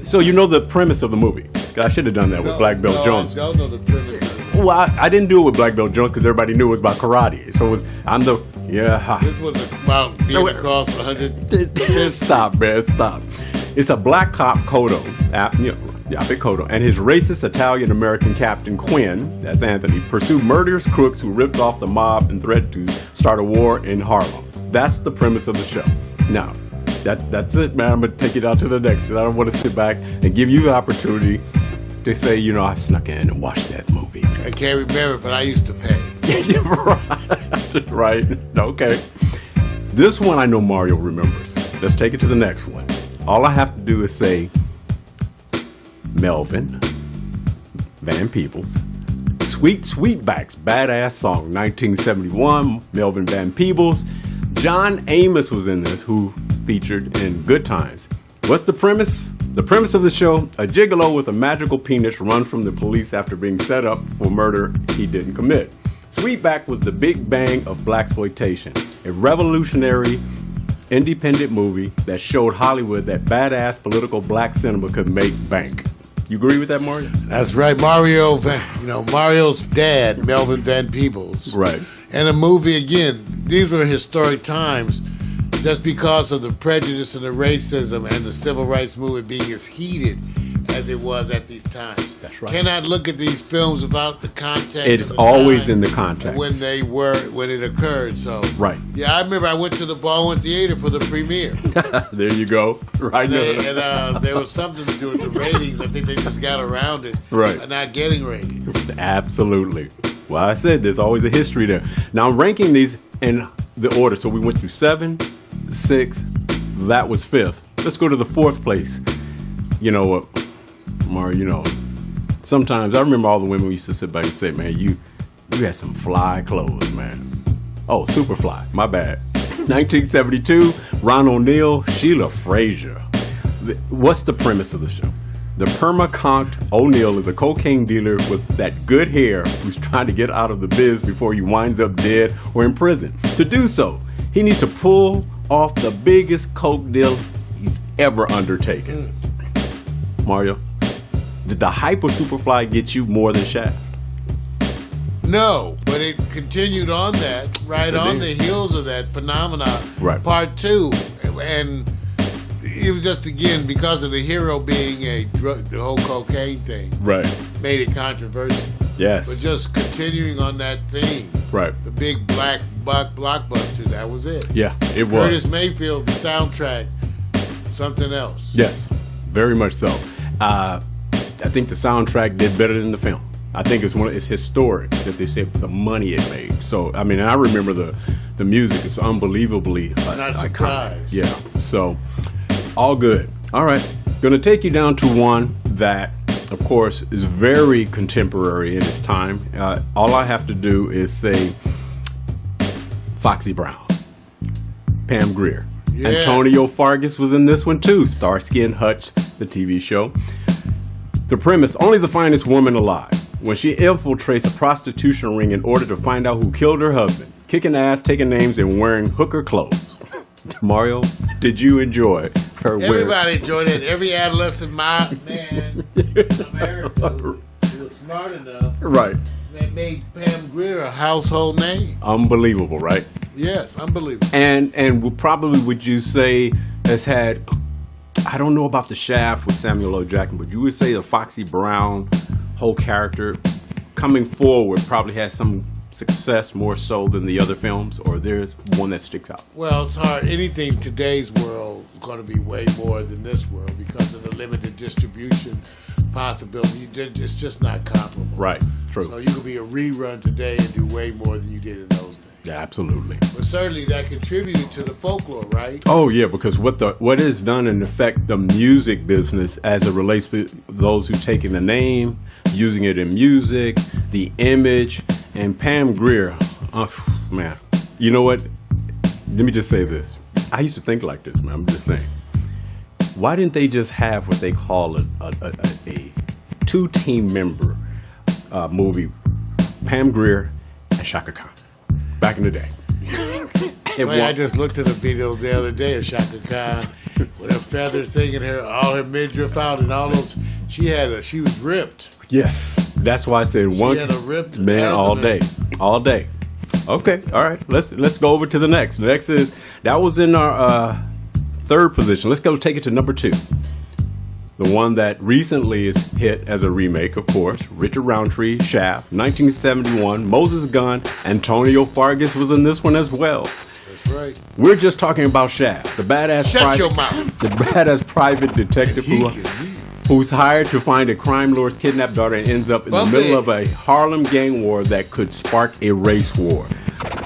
So you know the premise of the movie. I should have done that with Black Belt Jones. I don't know the premise of the movie. Well, I didn't do it with Black Belt Jones because everybody knew it was about karate. So This was about being across 100. Stop, man, stop. It's a black cop, Kotto, Yaphet Kotto, and his racist Italian-American captain, Quinn, that's Anthony, pursued murderous crooks who ripped off the mob and threatened to start a war in Harlem. That's the premise of the show. Now, that's it, man. I'm going to take it out to the next. I don't want to sit back and give you the opportunity to say, I snuck in and watched that movie. I can't remember, but I used to pay. Right. Okay. This one I know Mario remembers. Let's take it to the next one. All I have to do is say Melvin Van Peebles, Sweet Sweetback's Badass Song, 1971, Melvin Van Peebles. John Amos was in this, who featured in Good Times. What's the premise? The premise of the show, a gigolo with a magical penis runs from the police after being set up for murder he didn't commit. Sweetback was the big bang of blaxploitation, a revolutionary independent movie that showed Hollywood that badass political black cinema could make bank. You agree with that, Mario? That's right. Mario's dad, Melvin Van Peebles. Right. And a movie, again, these are historic times just because of the prejudice and the racism and the civil rights movement being as heated as it was at these times. That's right. Cannot look at these films without the context. It's of the always time in the context. when it occurred. So Right. yeah, I remember I went to the Baldwin Theater for the premiere. There you go. Right And there was something to do with the ratings. I think they just got around it. Right. Not getting ratings. Absolutely. Well, I said there's always a history there. Now I'm ranking these in the order. So we went through 7, 6, that was 5th. Let's go to the 4th place. You know what, Mario, sometimes I remember all the women used to sit back and say, man, you had some fly clothes, man. Oh, super fly. My bad. 1972, Ron O'Neal, Sheila Frazier. What's the premise of the show? The perma-conked O'Neal is a cocaine dealer with that good hair who's trying to get out of the biz before he winds up dead or in prison. To do so, he needs to pull off the biggest coke deal he's ever undertaken. Mario, did the hype of Superfly get you more than Shaft? No, but it continued on that, right Yes, it on did. the heels of that phenomenon. Right. Part 2, and it was just again because of the hero being the whole cocaine thing. Right. Made it controversial. Yes. But just continuing on that theme. Right. The big black blockbuster, that was it. Yeah, it was. Curtis Mayfield, the soundtrack, something else. Yes, very much so. I think the soundtrack did better than the film. I think it's historic that they said the money it made. So I mean, I remember the music is unbelievably Not iconic. surprised. Yeah. So all good. All right, gonna take you down to one that, of course, is very contemporary in its time. All I have to do is say Foxy Brown, Pam Grier. Yes. Antonio Fargas was in this one too. Starsky and Hutch, the TV show. The premise: only the finest woman alive. When she infiltrates a prostitution ring in order to find out who killed her husband, kicking ass, taking names, and wearing hooker clothes. Mario, did you enjoy her wearing? Everybody enjoyed it. Every adolescent man in America who was smart enough Right. that made Pam Grier a household name. Unbelievable, right? Yes, unbelievable. And would you say has had, I don't know about the Shaft with Samuel L. Jackson, but you would say the Foxy Brown whole character coming forward probably has some success more so than the other films, or there's one that sticks out? Well, it's hard. Anything in today's world is going to be way more than this world because of the limited distribution possibility. It's just not comparable. Right, true. So you could be a rerun today and do way more than you did in those days. Yeah, absolutely. But certainly that contributed to the folklore, right? Oh yeah, because what is done in effect the music business as it relates to those who taking the name, using it in music, the image, and Pam Grier. Oh man, you know what? Let me just say this. I used to think like this, man. I'm just saying. Why didn't they just have what they call a 2-team member movie? Pam Grier and Shaka Khan. Back in the day. I just looked at the video the other day of Shaka Khan with her feathers thing and all her midriff out and all those. She was ripped. Yes, that's why I said one had a ripped man all day, all day. Okay, all right. Let's go over to the next. The next is that was in our 3rd position. Let's go take it to number 2. The one that recently is hit as a remake, of course. Richard Roundtree, Shaft, 1971. Moses Gunn, Antonio Fargas was in this one as well. That's right. We're just talking about Shaft, the badass your mouth. the badass private detective who's hired to find a crime lord's kidnapped daughter and ends up in the middle of a Harlem gang war that could spark a race war.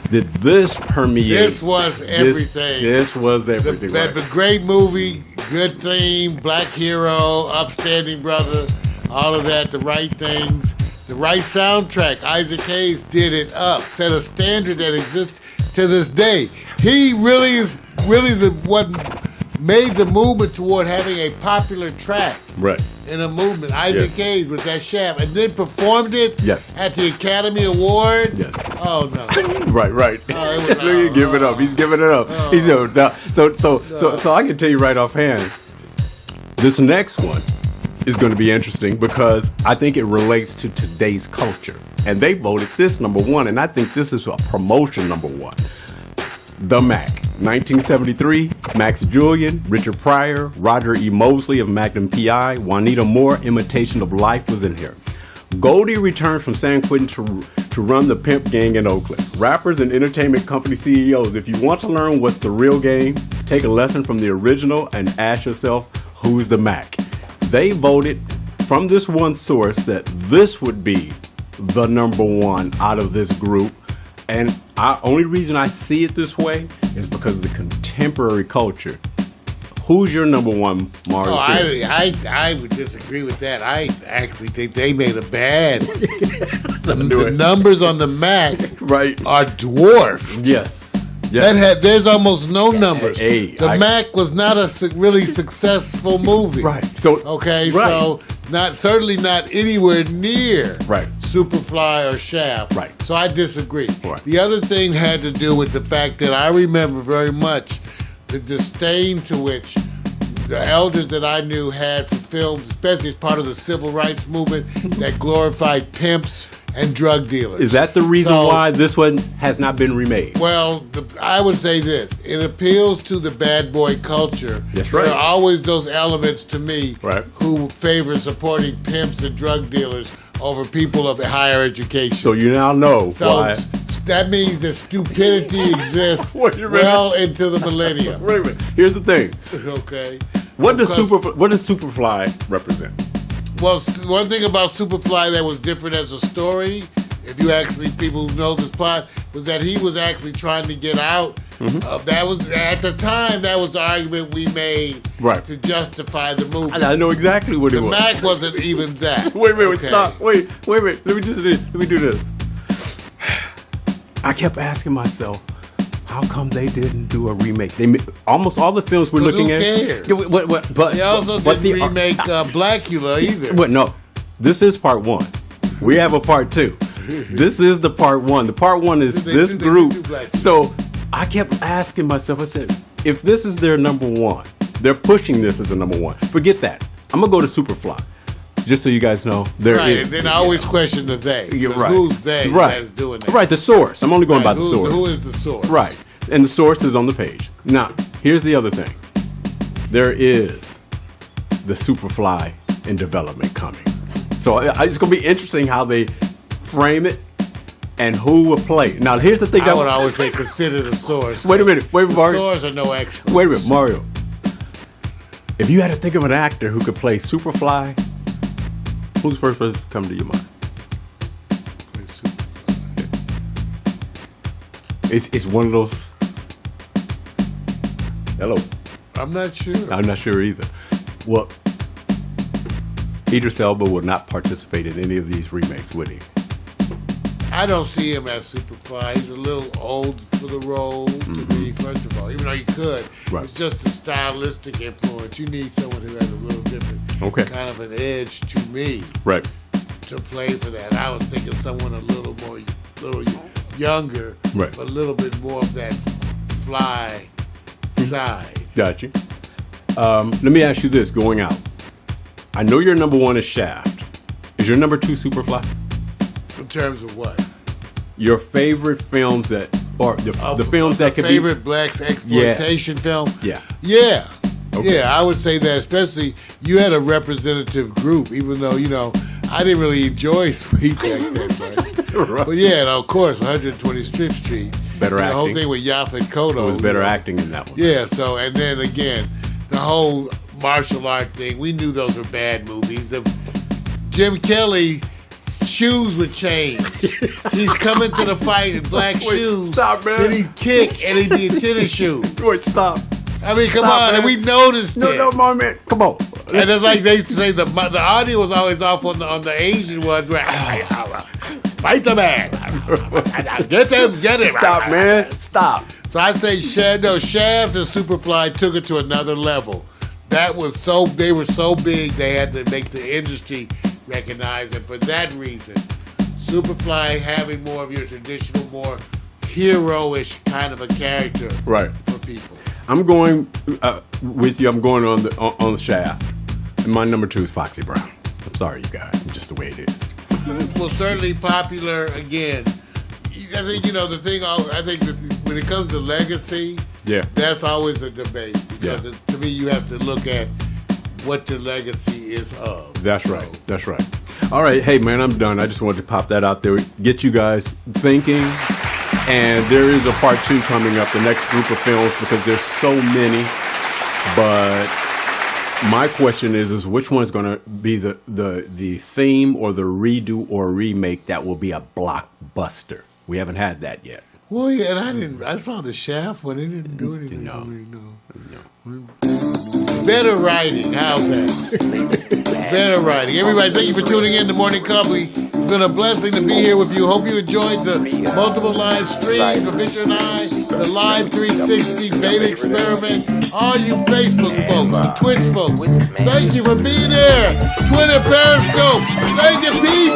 Did this permeate? This was everything. This was everything. Right? The great movie, good theme, black hero, upstanding brother, all of that, the right things, the right soundtrack. Isaac Hayes did it up, set a standard that exists to this day. He really is what made the movement toward having a popular track Right. in a movement. Isaac Hayes with that Shaft, and then performed it Yes. at the Academy Awards. Yes. Oh no. Right. Oh, Look at give it up. He's giving it up. He's so I can tell you right offhand. This next one is going to be interesting because I think it relates to today's culture. and they voted this number one, and I think this is a promotion number one. The Mac. 1973, Max Julien, Richard Pryor, Roger E. Mosley of Magnum P.I., Juanita Moore, Imitation of Life was in here. Goldie returned from San Quentin to run the pimp gang in Oakland. Rappers and entertainment company CEOs, if you want to learn what's the real game, take a lesson from the original and ask yourself, who's the Mac? They voted from this one source that this would be the number one out of this group. And only reason I see it this way is because of the contemporary culture. Who's your number one, Mario? Oh, I would disagree with that. I actually think they made a bad. The numbers on the Mac are dwarfed. Yes. There's almost no numbers. The Mac was not a really successful movie. Right. So so certainly not anywhere near right. Superfly or Shaft. Right. So I disagree. Right. The other thing had to do with the fact that I remember very much the disdain to which the elders that I knew had for films, especially as part of the civil rights movement that glorified pimps and drug dealers. Is that the reason why this one has not been remade? Well, I would say this. It appeals to the bad boy culture. That's right. There are always those elements to me right. who favor supporting pimps and drug dealers over people of higher education. So you now know why. That means that stupidity exists well into the millennium. Wait a minute. Here's the thing. Okay. What does Superfly represent? Well, one thing about Superfly that was different as a story, if you actually, people who know this plot, was that he was actually trying to get out. That was, at the time, that was the argument we made to justify the movie. I know exactly what it was. The Mac wasn't even that. Wait, stop. Wait. Let me do this. I kept asking myself, how come they didn't do a remake? Almost all the films we're looking at. Who cares? But they also didn't remake Blackula either. But no, this is part one. We have a part two. This is the part one. The part one is this group. So I kept asking myself, I said, if this is their number one, they're pushing this as a number one. Forget that. I'm going to go to Superfly. Just so you guys know, and then I always question the they. You're right. Who's they that is doing that? Right, the source. I'm only going by the source. Who is the source? Right, and the source is on the page. Now, here's the other thing. There is the Superfly in development coming. So it's going to be interesting how they frame it and who will play. Now, here's the thing. I would always say consider the source. Wait a minute, Mario. Mario. Source are no experts. Wait a minute, Mario. If you had to think of an actor who could play Superfly, who's the first person to come to your mind? It's one of those. Hello. I'm not sure. I'm not sure either. Well, Idris Elba will not participate in any of these remakes, would he? I don't see him as Superfly. He's a little old for the role to me, first of all. Even though he could. Right. It's just a stylistic influence. You need someone who has a little different kind of an edge to me. Right. To play for that. I was thinking someone a little younger, but a little bit more of that fly side. Got you. Let me ask you this, going out. I know your number one is Shaft. Is your number two Superfly? In terms of what? Your favorite films the films that could be favorite black exploitation film? Yeah. Yeah. Okay. Yeah, I would say that, especially you had a representative group, even though, I didn't really enjoy Sweet back then much. Right. But yeah, and of course, 125th Street. Better acting. The whole thing with Yaphet Kotto. It was better acting in that one. Yeah, so, and then again, the whole martial art thing, we knew those were bad movies. Jim Kelly, shoes would change. He's coming to the fight in black shoes. Stop, man. Then he'd kick and he'd be in tennis shoes. Wait, stop. I mean, come Stop, on, man. and we noticed it. No, man, come on. And it's like they say the audio was always off on the Asian ones where fight the man, get it. Stop, man, stop. So I say Shaft and Superfly took it to another level. That was they were so big they had to make the industry recognize it. For that reason, Superfly having more of your traditional, more hero-ish kind of a character for people. I'm going with you. I'm going on the Shaft. And my number two is Foxy Brown. I'm sorry, you guys. It's just the way it is. will certainly popular again. I think the thing. I think that when it comes to legacy, that's always a debate because to me, you have to look at what the legacy is of. That's right. That's right. All right, hey man, I'm done. I just wanted to pop that out there, get you guys thinking. And there is a part 2 coming up, the next group of films, because there's so many. But my question is which one's going to be the theme or the redo or remake that will be a blockbuster? We haven't had that yet. Well, yeah, and I saw The Shaft, but it didn't do anything. No. Better writing. How's that? Better writing. Everybody, thank you for tuning in to Morning Coffee. It's been a blessing to be here with you. Hope you enjoyed the multiple live streams of Victor and I, the Live 360 beta experiment, all you Facebook folks, Twitch folks. Thank you for being here. Twitter, Periscope. Thank you, Pete.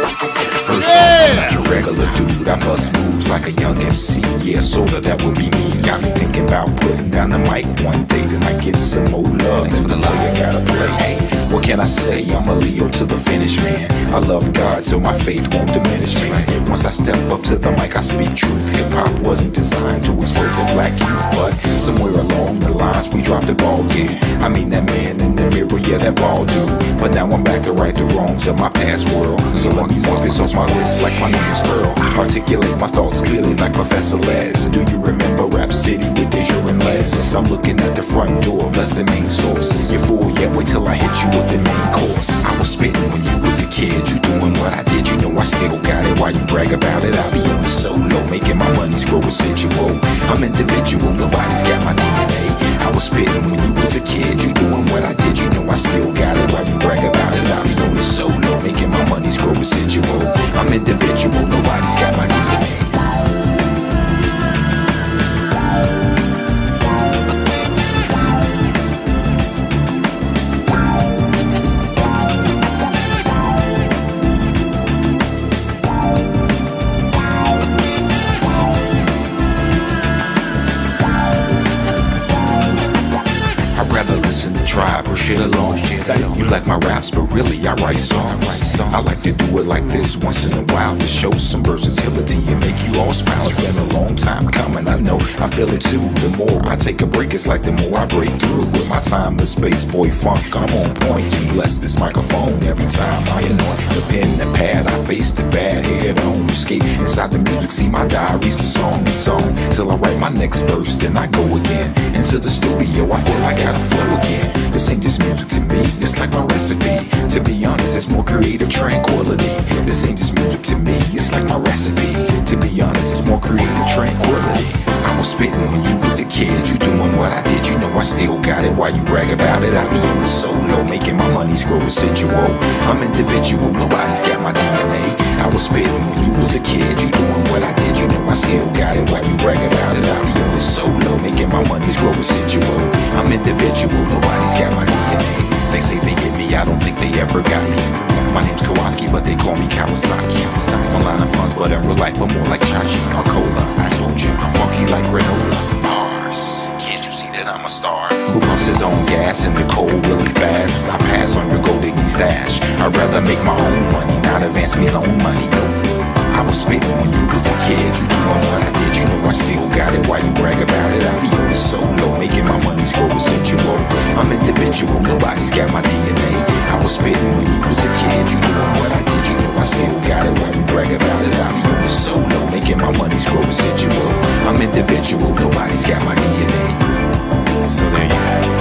First off, I'm not your regular dude. I bust moves like a young MC. Yeah, sorta, that would be me. Got me thinking about putting down the mic one day. Then I get some more love. Thanks for the love you gotta play. Hey, what can I say? I'm a Leo to the finish, man. I love God, so my faith won't diminish me. Once I step up to the mic, I speak truth. Hip-hop wasn't designed to exploit the black youth, but somewhere along the lines, we dropped the ball, yeah. I mean that man in the mirror, yeah, that ball dude. But now I'm back to right the wrongs of my past world. So let me walk this off my list like my name's Earl. Articulate my thoughts clearly like Professor Les. Do you remember Rap City with Deja and Les? I'm looking at the front door, bless the main source. You're full yet, wait till I hit you with the main course. I was spitting when you was a kid, you doing what I did, you know I still got it. Why you brag about it? I be on the solo, making my money's grow residual. I'm individual, nobody's got my DNA. I was spitting when you was a kid, you doing what I did, you know I still got it. Why you brag about it? I be on the solo, making my money's grow residual. I'm individual, nobody's got my DNA. Tribe or shit alone. You like my raps, but really I write songs. I like to do it like this once in a while to show some versatility and make you all smile. It's been a long time coming, I know, I feel it too. The more I take a break, it's like the more I break through. With my timeless space boy funk, I'm on point and bless this microphone every time I anoint the pen, the pad. I face the bad head on, escape inside the music. See my diary's a song and song till I write my next verse, then I go again into the studio. I feel I gotta flow again. This ain't just music to me, it's like my recipe. To be honest, it's more creative tranquility. This ain't just music to me, it's like my recipe. To be honest, it's more creative tranquility. I was spitting when you was a kid, you doing what I did, you know I still got it. Why you brag about it? I be on the solo, making my money's grow residual. I'm individual, nobody's got my DNA. I was spitting when you was a kid, you doing what I did, you know I still got it. Why you brag about it? I be on the solo, making my money's grow residual. I'm individual, nobody's got my DNA. They say they get me, I don't think they ever got me. My name's Kowalski, but they call me Kawasaki. Online I'm funds, but in real life I'm more like Chachi or Cola. I told you, I'm funky like granola. Bars, can't you see that I'm a star? Who pumps his own gas in the cold really fast? I pass on your gold digging stash. I'd rather make my own money, not advance me loan money, no. I was spitting when you was a kid, you doing what I did, you know I still got it. Why you brag about it? I be on the solo, making my money's grow residual. I'm individual, nobody's got my DNA. I was spitting when you was a kid, you doing what I did, you know I still got it. Why you brag about it? I be on the solo, making my money's grow residual. I'm individual, nobody's got my DNA. So there you have it.